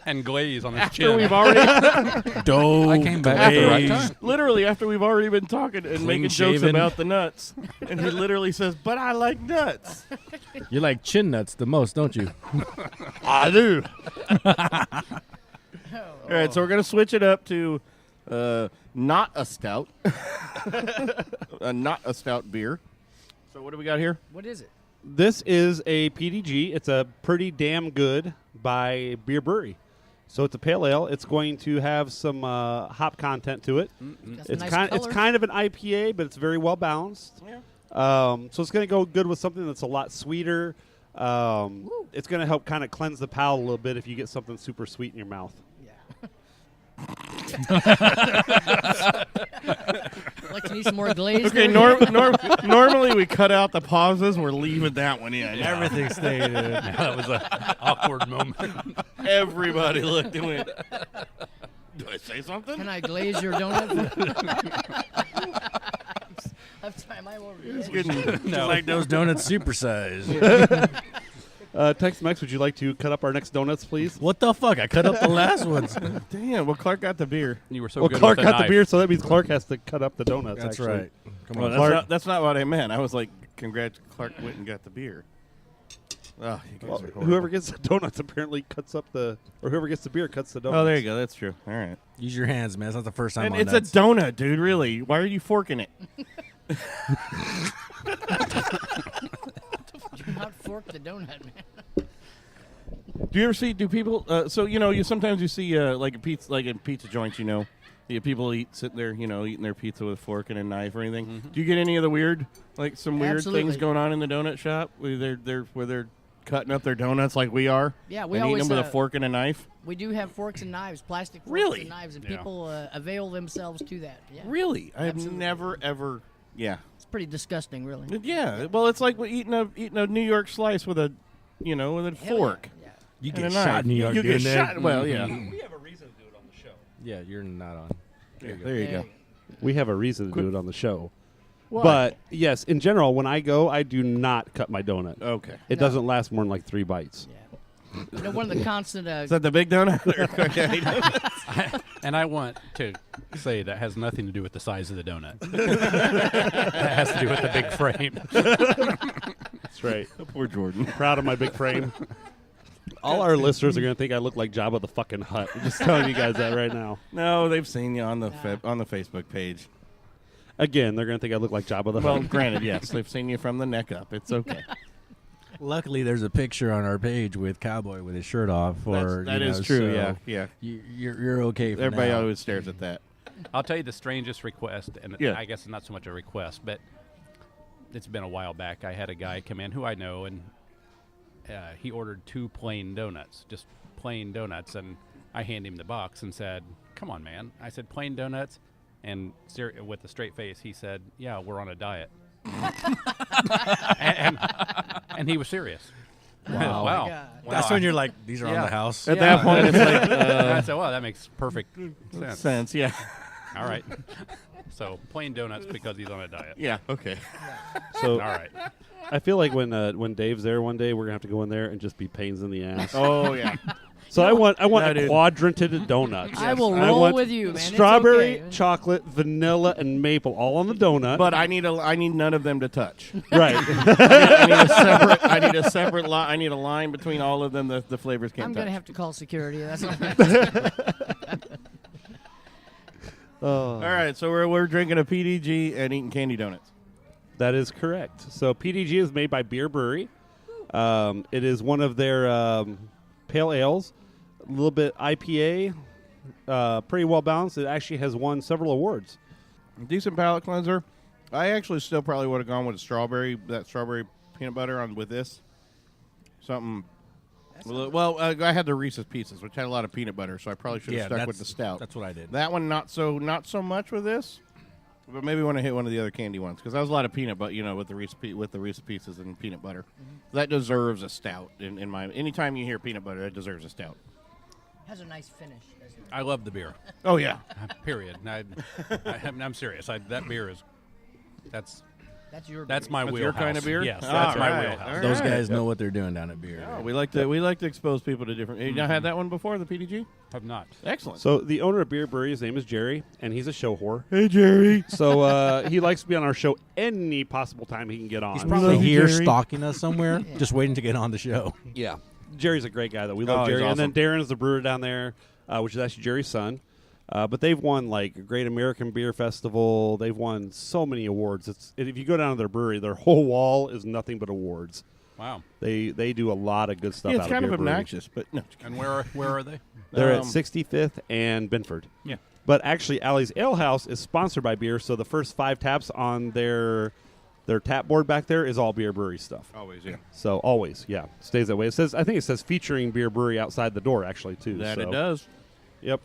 and glaze on his After chin. we've already, I came back at the right time. literally after we've already been talking and making jokes Clean-shaven. about the nuts, and he literally says, "But I like nuts." You like chin nuts the most, don't you? I do. All right, so we're gonna switch it up to not a stout, not a stout beer. So what do we got here? What is it? this is a PDG. It's a Pretty Damn Good by Beer Brewery. So it's a pale ale. It's going to have some hop content to it. Got some It's nice it's color. kind of an IPA, but it's very well balanced. Yeah. So it's going to go good with something that's a lot sweeter. It's going to help kind of cleanse the palate a little bit if you get something super sweet in your mouth. Yeah. Like to need some more glaze. Okay, there? normally we cut out the pauses. We're leaving that one in. Everything stayed in. That was an awkward moment. Everybody looked and went, do I say something? Can I glaze your donut? Am I over It's here? getting- No. Like those donuts supersized. Tex Mex, would you like to cut up our next donuts, please? What the fuck? I cut up the last ones. Damn, well, Clark got the beer. You were so Well, good Clark with the got the knife. beer, so that means Clark has to cut up the donuts. That's actually. right. Come Well, on, that's, Clark. that's not what I meant. I was like, congrats, Clark went and got the beer. Oh, you guys Well, are horrible. whoever gets the donuts apparently cuts up the, or whoever gets the beer cuts the donuts. Oh, there you go. That's true. All right. Use your hands, man. It's not the first time And on it's nuts. a donut, dude. Really? Why are you forking it? Do not fork the donut, man. Do you ever see? Do people? So you sometimes you see like a pizza, like in pizza joints. People sitting there, eating their pizza with a fork and a knife or anything. Mm-hmm. Do you get any of the weird, like some weird Absolutely. things going on in the donut shop where they're cutting up their donuts like we are? Yeah, we and eating always them with a fork and a knife. We do have forks and knives, plastic forks Really? and knives, and Yeah. people avail themselves to that. Yeah, Really? I've Absolutely. never ever. Yeah. it's pretty disgusting, really. Yeah. Well, it's like eating a New York slice with a with a Hell fork. Yeah. You and get a knife. shot in New York You doing get that. shot. Well, yeah. We have a reason to do it on the show. Yeah, you're not on. There you go. We have a reason to do it on the show. Why? But yes, in general, when I go, I do not cut my donut. Okay. It No. doesn't last more than like 3 bites. Yeah. One of the constant. Is that the big donut? And I want to say that has nothing to do with the size of the donut. That has to do with the big frame. That's right. Poor Jordan. Proud of my big frame. All our listeners are going to think I look like Jabba the fucking Hutt. I'm just telling you guys that right now. No, they've seen you on the on the Facebook page. Again, they're going to think I look like Jabba the Well, Hutt. granted, yes, they've seen you from the neck up. It's okay. Luckily, there's a picture on our page with Cowboy with his shirt off. That is true. so Yeah. You're okay for Everybody now. always stares at that. I'll tell you the strangest request, and Yeah. I guess it's not so much a request, but it's been a while back. I had a guy come in who I know, and he ordered 2 plain donuts, just plain donuts, and I handed him the box and said, "Come on, man." I said, "Plain donuts?" And with a straight face, he said, "Yeah, we're on a diet." and he was serious. Wow. Wow. God. That's when you're like, these are on Yeah. the house. At that point, it's like I said, "Well, that makes perfect sense." sense. Yeah. All right. So plain donuts because he's on a diet. Yeah. Okay. So All right. I feel like when Dave's there one day, we're going to have to go in there and just be pains in the ass. Oh yeah. So I want No, a dude. quadranted donuts. I will I roll want with you, man. It's Strawberry, okay. chocolate, vanilla, and maple all on the donut. But I need none of them to touch. right. I need a separate line. I need a line between all of them. The flavors can't I'm touch. gonna have to call security. That's all. Oh. All right, so we're drinking a PDG and eating candy donuts. That is correct. So PDG is made by Beer Brewery. It is one of their pale ales, a little bit IPA, pretty well balanced. It actually has won several awards. Decent palate cleanser. I actually still probably would have gone with that strawberry peanut butter on with this. Something. Well, I had the Reese's Pieces, which had a lot of peanut butter, so I probably should have stuck with the stout. That's what I did. That one not so much with this, but maybe when I hit one of the other candy ones because that was a lot of peanut butter, with the Reese's Pieces and peanut butter. That deserves a stout in my. Anytime you hear peanut butter, it deserves a stout. Has a nice finish. Doesn't it? I love the beer. Oh yeah, Period. I'm serious. That beer is. That's your. that's my That's wheelhouse. your kind of beer? Yes, All that's my right, wheelhouse. all Those right. guys know what they're doing down at Beer. Oh, we like to expose people to different. You not had that one before, the PDG? Have not. Excellent. So the owner of Beer Brewery, his name is Jerry, and he's a show whore. Hey, Jerry. So he likes to be on our show any possible time he can get on. He's probably So- here stalking us somewhere, just waiting to get on the show. Yeah. Jerry's a great guy, though. We love Oh, he's Jerry. And then awesome. Darren is the brewer down there, which is actually Jerry's son. But they've won, like, Great American Beer Festival. They've won so many awards. If you go down to their brewery, their whole wall is nothing but awards. Wow. They do a lot of good stuff Yeah, out it's kind of of Beer Brewery. obnoxious, but no. And where are they? They're at Um, 65th and Binford. Yeah. But actually, Alley's Ale House is sponsored by beer, so the first 5 taps on their tap board back there is all Beer Brewery stuff. Always, yeah. So always, yeah, stays that way. I think it says featuring Beer Brewery outside the door, actually, too. That so. it does. Yep.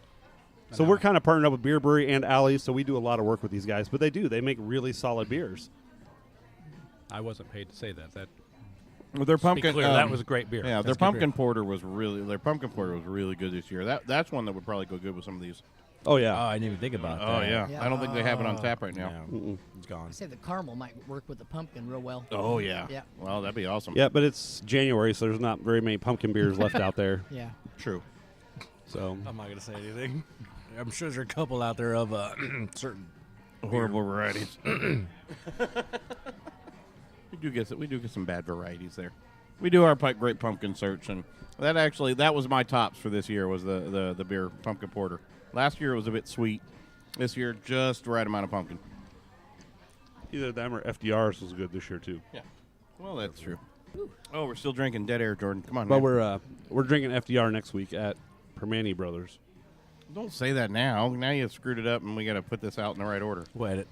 So we're kind of partnered up with Beer Brewery and Alley, so we do a lot of work with these guys. But they make really solid beers. I wasn't paid to say that. That Well, their be pumpkin. clear, that was great beer. Yeah, That's their good pumpkin beer. porter was really good this year. That's one that would probably go good with some of these. Oh, Oh, yeah. I didn't even think about Oh that. yeah. Yeah. I don't think they have it on tap right now. No, it's gone. I say the caramel might work with the pumpkin real well. Oh yeah. Yeah. Well, that'd be awesome. Yeah, but it's January, so there's not very many pumpkin beers left out there. Yeah. True. So I'm not gonna say anything. I'm sure there's a couple out there of certain. Horrible varieties. we do get some bad varieties there. We do our great pumpkin search, and that was my tops for this year was the beer pumpkin porter. Last year it was a bit sweet. This year just the right amount of pumpkin. either them or FDR's was good this year, too. Yeah. Well, that's true. Oh, we're still drinking Dead Air, Jordan. Come on, But man. we're drinking FDR next week at Permani Brothers. Don't say that now. Now you've screwed it up, and we got to put this out in the right order. We'll edit.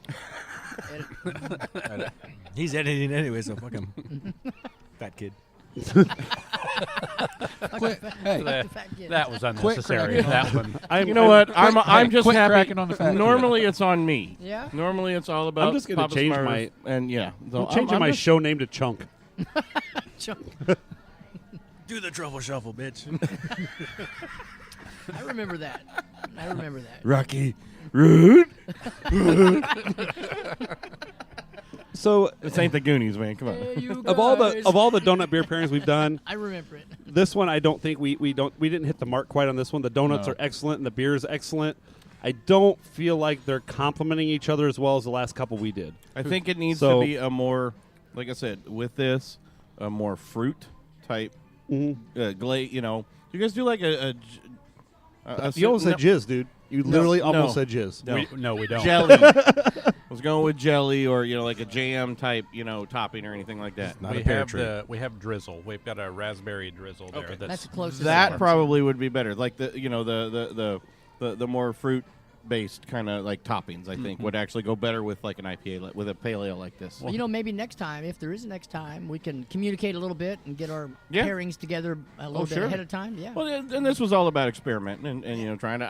He's editing anyway, so fuck him. Fat kid. Hey, That was unnecessary. That one. You know what? I'm just quit happy. cracking on the fat kid. Normally it's on me. Yeah. Normally it's all about. I'm just gonna Papa change Smurf my- and yeah. So I'm changing my show name to Chunk. Do the truffle shuffle, bitch. I remember that. Rocky Road. So This ain't the Goonies, man. Come on. Hey, you of all guys. the donut beer pairings we've done, I remember it. this one I don't think we didn't hit the mark quite on this one. The donuts No. are excellent and the beer is excellent. I don't feel like they're complementing each other as well as the last couple we did. I think it needs So- to be a more, like I said, with this, a more fruit type glaze. You know, you guys do like a You almost said jizz, dude. You literally almost said jizz. No. We don't. jelly. I was going with jelly or like a jam type topping or anything like that. Not we a pear have tree. we have drizzle. We've got a raspberry drizzle there. That's the closest. That one. probably would be better. Like the more fruit based kind of like toppings. I think would actually go better with like an IPA with a pale ale like this. Well, maybe next time, if there is a next time, we can communicate a little bit and get our Yeah. pairings together a little bit sure. ahead of time. Yeah. Well, and this was all about experimenting and trying to.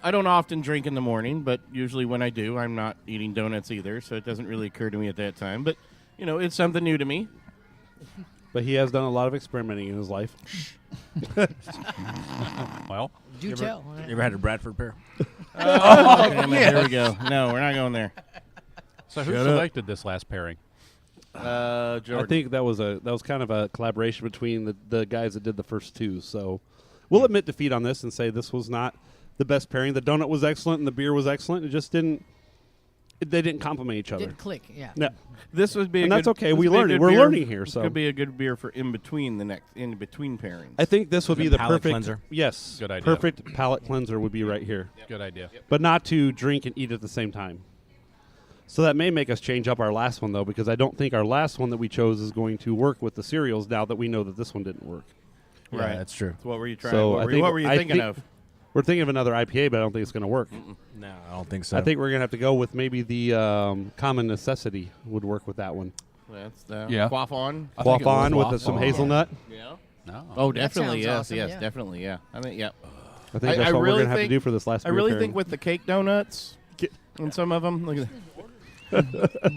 I don't often drink in the morning, but usually when I do, I'm not eating donuts either, so it doesn't really occur to me at that time. But it's something new to me. But he has done a lot of experimenting in his life. Well, Do tell. You ever had a Bradford pear? Damn it, Here we go. No, we're not going there. so who Shut up. selected this last pairing? Jordan. I think that was kind of a collaboration between the guys that did the first two. So we'll admit defeat on this and say this was not the best pairing. The donut was excellent and the beer was excellent. It just didn't. They didn't complement each other. Didn't click. Yeah. No. This would be, And a that's good, okay. this We would be a learned it. good We're beer. learning here, This so. could be a good beer for in between pairings. I think this would Like be a the palate perfect cleanser? Yes, Good idea. perfect palate cleanser would be right here, Good idea. but not to drink and eat at the same time. So that may make us change up our last one though, because I don't think our last one that we chose is going to work with the cereals. Now that we know that this one didn't work, Yeah, Right. that's true. So what were you trying? So what, I were, think- what were you I thinking think- of? we're thinking of another IPA, but I don't think it's going to work. No, I don't think so. I think we're going to have to go with maybe the Common Necessity would work with that one. That's Yeah. Quaff on. I think Quaff it was on with Quaff some on. hazelnut. Yeah. No. Oh, That definitely. sounds Yes. awesome, Yes. yeah. Definitely. Yeah. I mean, yeah. I think I that's what we're really going to have to think- do for this last I beer really pairing. think with the cake donuts and some of them, look at that. The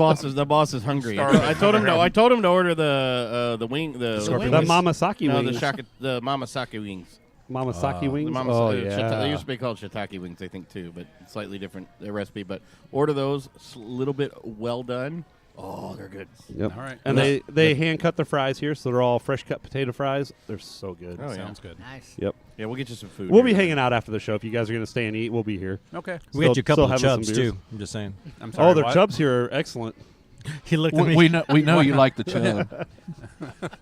boss is hungry. I told him no. I told him to order the wing. The Scorpion the wings? Mamasaki No, wings. the Mamasaki wings. Mamasaki wings. The Oh They yeah. used to be called shiitake wings, I think, too, but slightly different recipe. But order those a little bit well done. Oh, they're good. Yep. All right. And they hand cut the fries here, so they're all fresh cut potato fries. They're so good. Oh, yeah. Sounds good. Nice. Yep. Yeah, we'll get you some food. We'll be here. hanging out after the show. If you guys are going to stay and eat, we'll be here. Okay. we got you a couple still of having some chubs beers. too. I'm just saying. I'm sorry. Oh, their what? chubs here are excellent. He looked at me. We know you like the chub.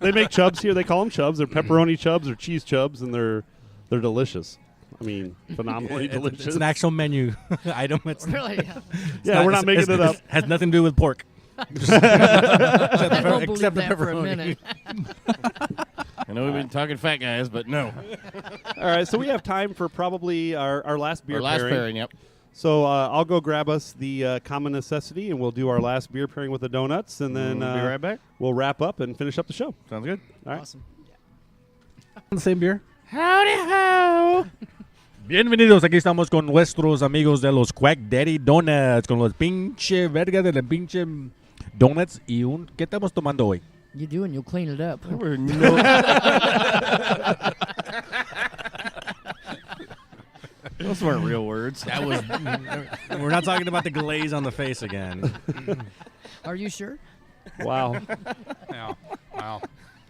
They make chubs here. They call them chubs. They're pepperoni chubs or cheese chubs, and they're delicious. I mean, phenomenally delicious. It's an actual menu item. It's Really? Yeah. yeah, we're not making it up. Has nothing to do with pork. I won't believe except the that for a pepperoni. minute. I know we've been talking fat guys, but no. All right, so we have time for probably our last beer Our last pairing. pairing, yep. So I'll go grab us the Common Necessity, and we'll do our last beer pairing with the donuts, and then We'll be right back. we'll wrap up and finish up the show. Sounds good. All right. Awesome. The same beer. Howdy ho! Bienvenidos, aquí estamos con nuestros amigos de los Quack Daddy Donuts, con los pinche verga de la pinche donuts y un... ¿Qué estamos tomando hoy? You do, and you'll clean it up. Those weren't real words. That was... We're not talking about the glaze on the face again. Are you sure? Wow. Yeah. Wow.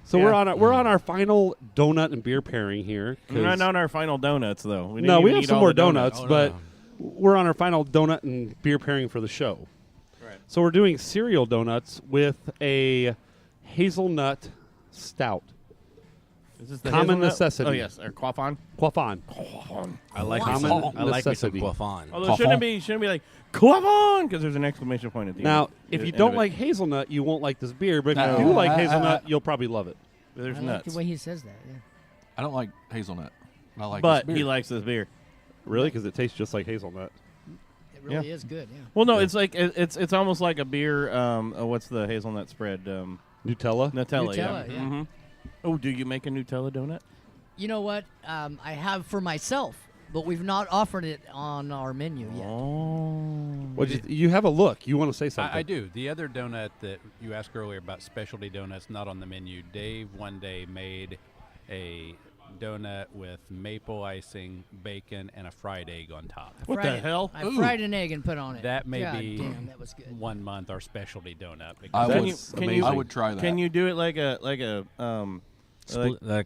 So Yeah. we're on our final donut and beer pairing here. 'cause- We're not on our final donuts, though. We no, didn't we even have eat some all more the donuts. donuts, but we're on our final donut and beer pairing for the show. Right. So we're doing cereal donuts with a hazelnut stout. Is this the Common hazelnut? necessity. Oh, yes. Or quaff on. Quaff on. I like Common me some, I like me some necessity. Quaffon. Although it shouldn't be like, quaff on, because there's an exclamation point at the Now, end. if you End don't of it. like hazelnut, you won't like this beer. But if No. you do like hazelnut, you'll probably love it. There's I like nuts. the way he says that. Yeah. I don't like hazelnut. I like But this he beer. likes this beer. Really? Because it tastes just like hazelnut. It really is good. Yeah. Well, no, it's like it's almost like a beer. What's the hazelnut spread? Nutella? Nutella. Nutella, yeah. Mhm. Oh, do you make a Nutella donut? You know what? I have for myself, but we've not offered it on our menu yet. Oh. You have a look. You want to say something. I do. The other donut that you asked earlier about specialty donuts not on the menu, Dave one day made a donut with maple icing, bacon, and a fried egg on top. I What fried the it. hell? I fried an egg and put on it. That may God be damn, that was good. 1 month our specialty donut. I That's would, amazing. I would try that. Can you do it like a Like a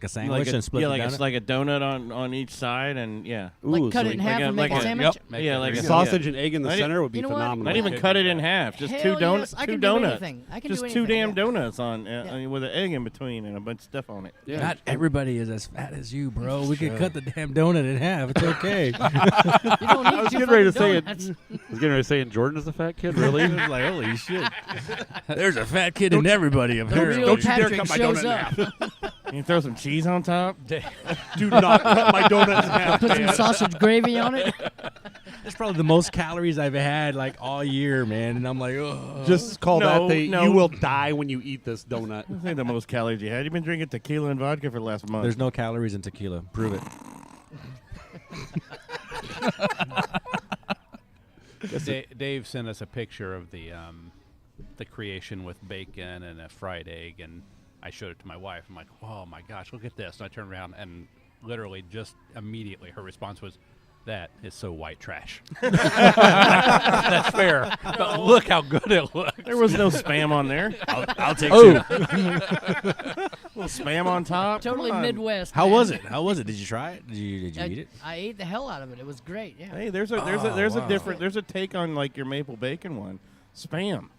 sandwich and split yeah, the like donut? it's like a donut on each side, and yeah. Like Ooh, cut so it in like half a- and make like a a- sandwich. Make Yeah, it like very a good. sausage and egg in the Not e- center would be You know what? phenomenal. Not even Could cut do it in that. half. Just Hell two yes, donuts. I Two can do donuts. anything. I can Just do two anything, damn yeah. donuts on Yeah. with an egg in between and a bunch of stuff on it. Yeah. Not everybody is as fat as you, bro. We can cut the damn donut in half. It's okay. You don't need was two getting ready to fucking say it. donuts. I was getting ready to say, and Jordan is a fat kid, really? like, holy shit. There's a fat kid in everybody, The apparently. real Don't you dare Patrick cut my shows donut in up. Can you throw some cheese on top? Do not cut my donuts in half. Put some Dad. sausage gravy on it. It's probably the most calories I've had like all year, man. And I'm like, oh. Just call No, that the no. you will die when you eat this donut. I think the most calories you had. You've been drinking tequila and vodka for the last month. There's no calories in tequila. Prove it. Dave sent us a picture of the creation with bacon and a fried egg, and I showed it to my wife. I'm like, oh my gosh, look at this. And I turned around, and literally just immediately her response was, That is so white trash. That's fair. But look how good it looks. There was no spam on there. I'll take Oh. two. Little spam on top. Totally Come on. Midwest. How man. was it? How was it? Did you try it? Did you eat it? I ate the hell out of it. It was great. Yeah. Hey, there's a wow. different there's a take on like your maple bacon one. Spam.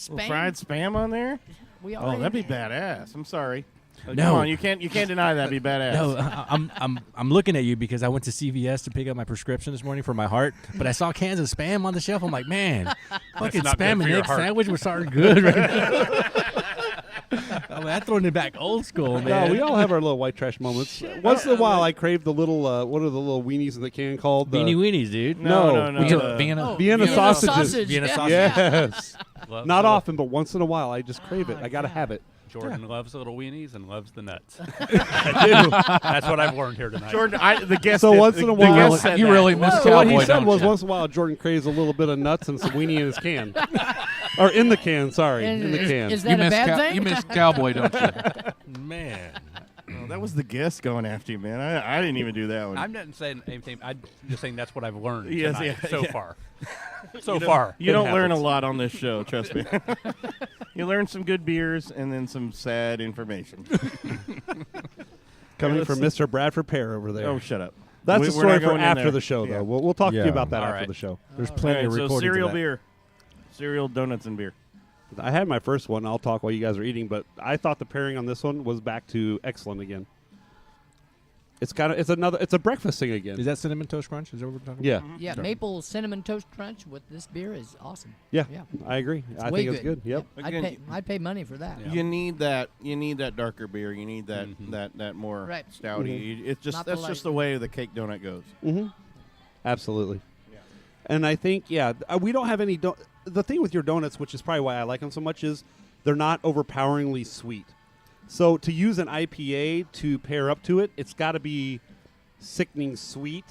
Little Spam? fried spam on there. We Oh, already that'd be had- badass. I'm sorry. No. Come on, you can't deny that'd be badass. No, I'm looking at you because I went to CVS to pick up my prescription this morning for my heart, but I saw cans of Spam on the shelf. I'm like, man, fucking not good Spam for and your egg heart. sandwich was starting good right now. Oh, man, I'm throwing it back old school, No, man. we all have our little white trash moments. Once in a while, I crave the little, what are the little weenies in the can called? The Beanie Weenies, dude. no. Vienna. Vienna sausages. Vienna yeah. sausage. Yes. Loves Not little- often, but once in a while, I just crave it. I got to have it. Jordan loves the little weenies and loves the nuts. I do. That's what I've learned here tonight. Jordan, the guest. So did- once in a the while- guest said You that. really miss So what he Cowboy, said don't was you? once in a while, Jordan craves a little bit of nuts and some weenie in his can. Or in the can, sorry. And In the can. Is You that a miss, bad thing? you miss Cowboy, don't you? Man. Oh, that was the guest going after you, man. I didn't even do that one. I'm not saying anything. I'm just saying that's what I've learned Yes, tonight yeah, so yeah. far. So far. You don't learn a happens. lot on this show, trust me. You learn some good beers and then some sad information. Coming from Mr. Bradford Pear over there. Oh, shut up. That's We're a story not for going in after there. the show, Yeah. though. We'll talk to Yeah. you about that All after right. the show. There's All plenty right, of so recordings cereal of that. beer. Cereal, donuts, and beer. I had my first one. I'll talk while you guys are eating, but I thought the pairing on this one was back to excellent again. It's a breakfast thing again. Is that Cinnamon Toast Crunch? Is that what we're talking Yeah, about? Yeah, maple cinnamon toast crunch with this beer is awesome. yeah, Yeah. I agree. I Way think it's good. Yep. Again, I'd pay money for that. You need that. You need that darker beer. You need that that more Right. stouty. It's just Not the that's just light. the way the cake donut goes. Mm-hmm. Absolutely. And I think, we don't have any. The thing with your donuts, which is probably why I like them so much, is they're not overpoweringly sweet. So to use an IPA to pair up to it, it's got to be sickening sweet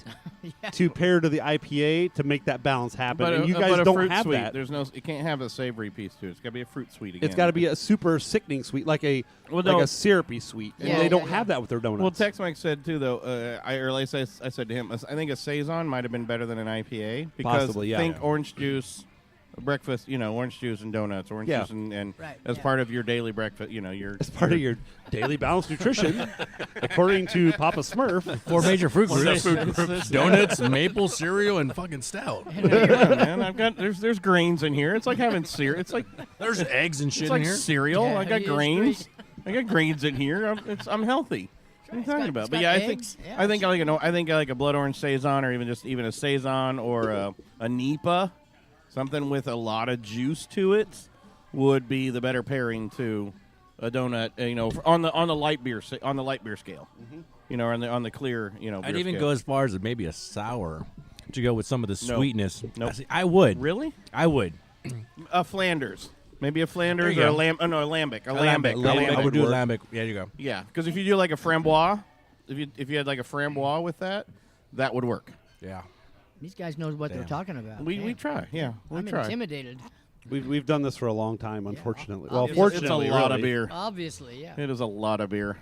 to pair to the IPA to make that balance happen. And you but guys a don't fruit have sweet. that. There's no. It can't have a savory piece to it. It's got to be a fruit sweet again. It's got to be a super sickening sweet, like a no. a syrupy sweet. And Yeah, they yeah, don't yeah. have that with their donuts. Well, Tex Mex said too, though. I said to him, I think a saison might have been better than an IPA because Possibly, yeah. think orange juice, breakfast. Orange juice and donuts. Orange Yeah. juice and Right, as yeah. part of your daily breakfast. Your As part of your daily balanced nutrition, according to Papa Smurf. 4 major fruit groups. groups. Donuts, maple cereal, and fucking stout. Yeah, man, I've got there's grains in here. It's like having cereal. It's like There's eggs and shit it's like in here. cereal. Yeah, I got it is grains. I got grains in here. I'm healthy. What are you It's talking got- about? it's But got yeah, eggs. Yeah, I think I like a blood orange saison, or even a saison, or a Nipa, something with a lot of juice to it, would be the better pairing to a donut. On the light beer scale. On the clear. Beer I'd even scale. go as far as maybe a sour to go with some of the Nope. sweetness. Nope. I would. Really I would. a Flanders. Maybe a Flanders There or you a go. lamb. Oh no, a lambic. A lambic. lambic. I would do a work. lambic. Yeah, there you go. Yeah, because if you do like a framboise, if you had like a framboise with that would work. Yeah. These guys know what they're Damn. talking about. We Yeah. try, yeah, we I'm try. intimidated. We've done this for a long time, unfortunately. Well, It's- fortunately, it's a lot of really. beer. Obviously, yeah. It is a lot of beer.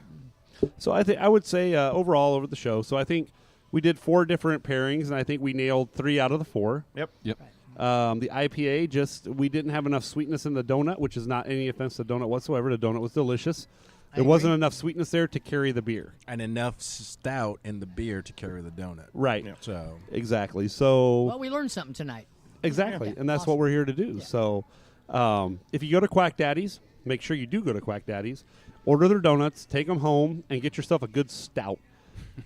So I would say overall over the show. So I think we did 4 different pairings, and I think we nailed 3 out of the 4. Yep. The IPA, we didn't have enough sweetness in the donut, which is not any offense to the donut whatsoever. The donut was delicious. There wasn't enough sweetness there to carry the beer. And enough stout in the beer to carry the donut. Right. Yeah. So Exactly. So Well, we learned something tonight. exactly, Yeah. and that's Awesome. what we're here to do. Yeah. So if you go to Quack Daddy's, make sure you do go to Quack Daddy's. Order their donuts, take them home, and get yourself a good stout.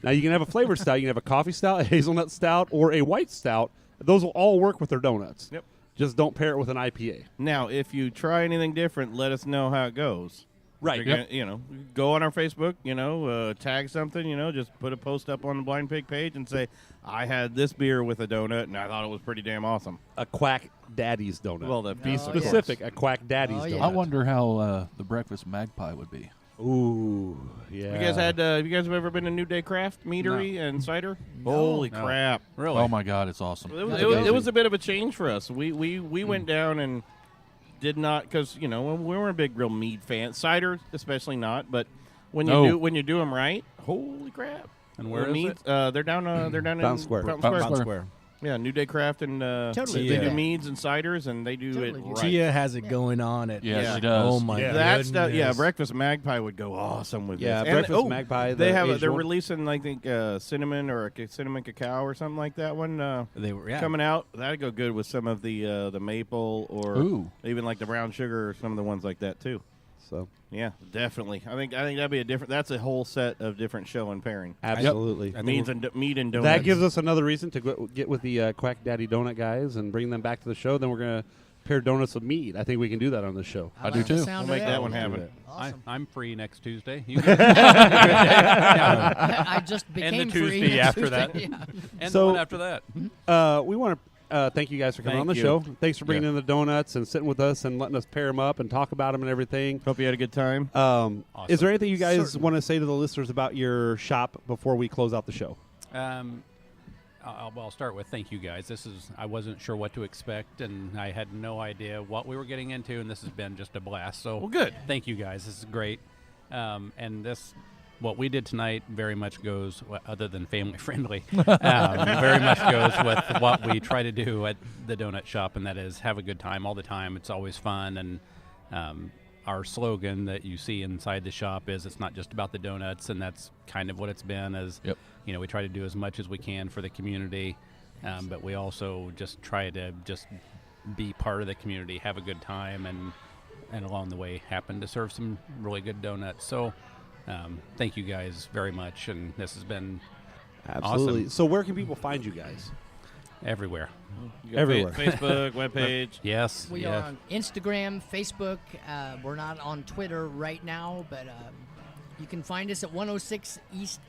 Now you can have a flavored stout. You can have a coffee stout, a hazelnut stout, or a white stout. Those will all work with their donuts. Yep. Just don't pair it with an IPA. Now, if you try anything different, let us know how it goes. Right. If you're gonna, go on our Facebook. Tag something. Just put a post up on the Blind Pig page and say, "I had this beer with a donut, and I thought it was pretty damn awesome." A Quack Daddy's donut. Well, the be Oh, specific. A Quack Daddy's Oh, donut. yeah. I wonder how the breakfast magpie would be. Ooh, yeah. You guys you guys have ever been to New Day Craft Meadery and Cider? Holy No. crap! Really? Oh my God, it's awesome. It was a bit of a change for us. We went down and did not, because we weren't a big real mead fan. Cider especially not, but when you No. do them right, holy crap! And where is Meads, it? they're down Fountain in Square. Fountain Square. Yeah, New Day Craft and Totally they do do that. meads and ciders, and they do Totally it do right. Tia has it going on at Yes, Yeah. she does. Oh my god, That stuff, yeah. Breakfast Magpie would go awesome with Yeah, this. Breakfast And, Magpie. They the have. aged They're one. releasing, I think, cinnamon or cinnamon cacao or something like that one. They were Coming out, that'd go good with some of the maple or Ooh. even like the brown sugar or some of the ones like that too. So Yeah, definitely. I think that'd be a different. That's a whole set of different show and pairing. absolutely. I think Mead and donuts. That gives us another reason to get with the Quack Daddy Donut guys and bring them back to the show. Then we're going to pair donuts with mead. I think we can do that on the show. I do like the too. sound We'll of make that one happen. Awesome. I'm free next Tuesday. You guys- I just became and the free Tuesday next after that. Tuesday. Yeah. and So- the one after that. We want to thank you guys for coming Thank on the you. show. Thanks for bringing Yeah. in the donuts and sitting with us and letting us pair them up and talk about them and everything. Hope you had a good time. Is there anything you guys Certainly. want to say to the listeners about your shop before we close out the show? I'll start with thank you guys. I wasn't sure what to expect, and I had no idea what we were getting into, and this has been just a blast. So Well, good. Thank you guys. This is great. And what we did tonight very much goes, other than family friendly, very much goes with what we try to do at the donut shop, and that is have a good time all the time. It's always fun, and our slogan that you see inside the shop is it's not just about the donuts, and that's kind of what it's been. Yep. We try to do as much as we can for the community, but we also just try to just be part of the community, have a good time, and along the way happen to serve some really good donuts. So thank you guys very much, and this has been Absolutely. awesome. So where can people find you guys? Everywhere. You got Everywhere. Facebook, webpage. Yes. We are on Instagram, Facebook. We're not on Twitter right now, but you can find us at 106 East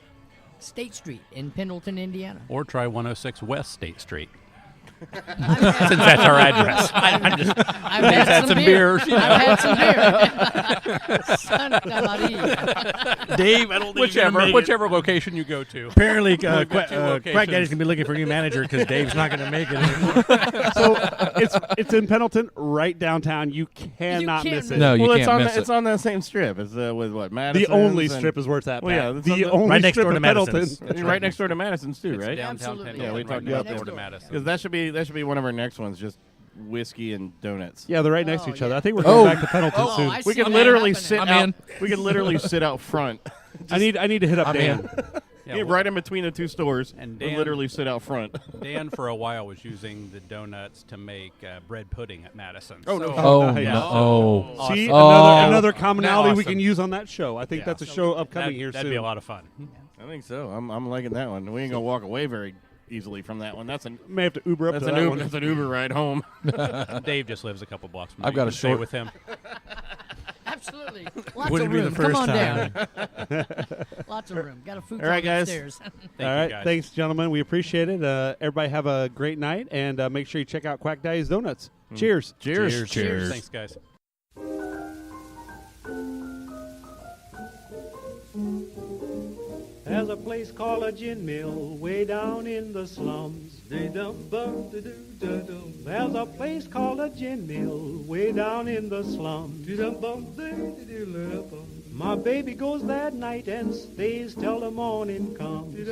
State Street in Pendleton, Indiana. Or try 106 West State Street. I've had, Since that's our address. I've had some beer. I've had some beer. Santa Maria. Dave, I don't think Whichever location you go to. Apparently, We've got two Quack locations. Daddy's gonna be looking for a new manager because Dave's not gonna make it anymore. So it's in Pendleton, right downtown. You cannot can't miss it. No, you Well, can't miss it's it. on that same strip. It's with what The Madison's only and- strip is where it's at. Well, yeah, Pat. that's on the the- only right next strip door to in Pendleton. Madison's. It's right next door to Madison's too, It's right? downtown Absolutely. Pendleton. Yeah, we right talked next about door that. to Madison. Because that should be one of our next ones. Just whiskey and donuts. Yeah, they're right next to Oh, each other. yeah. I think we're going Oh. back to Pendleton Oh, soon. I We see can that literally happening. sit I'm out. in. We can literally sit out front. I need to hit up I'm Dan. in. Yeah, Get right in between the two stores And and Dan- literally sit out front. Dan, for a while, was using the donuts to make bread pudding at Madison. Oh, no. So- Oh, nice. no. Oh. Awesome. See, Oh. another commonality we Awesome. can use on that show. I think Yeah. that's a show upcoming here That'd soon. be a lot of fun. I think so. I'm liking that one. We ain't gonna walk away very easily from that one. That's May have to Uber up that's to an that Uber. one. That's an Uber ride home. Dave just lives a couple blocks from me. I've got You a can stay short- with him. Absolutely. Lots Wouldn't of be the room. Come first on time. down. Lots of room. Got a food All right, truck guys. upstairs. Thank All you, right, guys. thanks, gentlemen. We appreciate it. Everybody have a great night, and make sure you check out Quack Daddy's Donuts. Cheers. Cheers. Cheers. Thanks, guys. There's a place called a gin mill way down in the slums. There's a place called a gin mill way down in the slums. My baby goes that night and stays till the morning comes.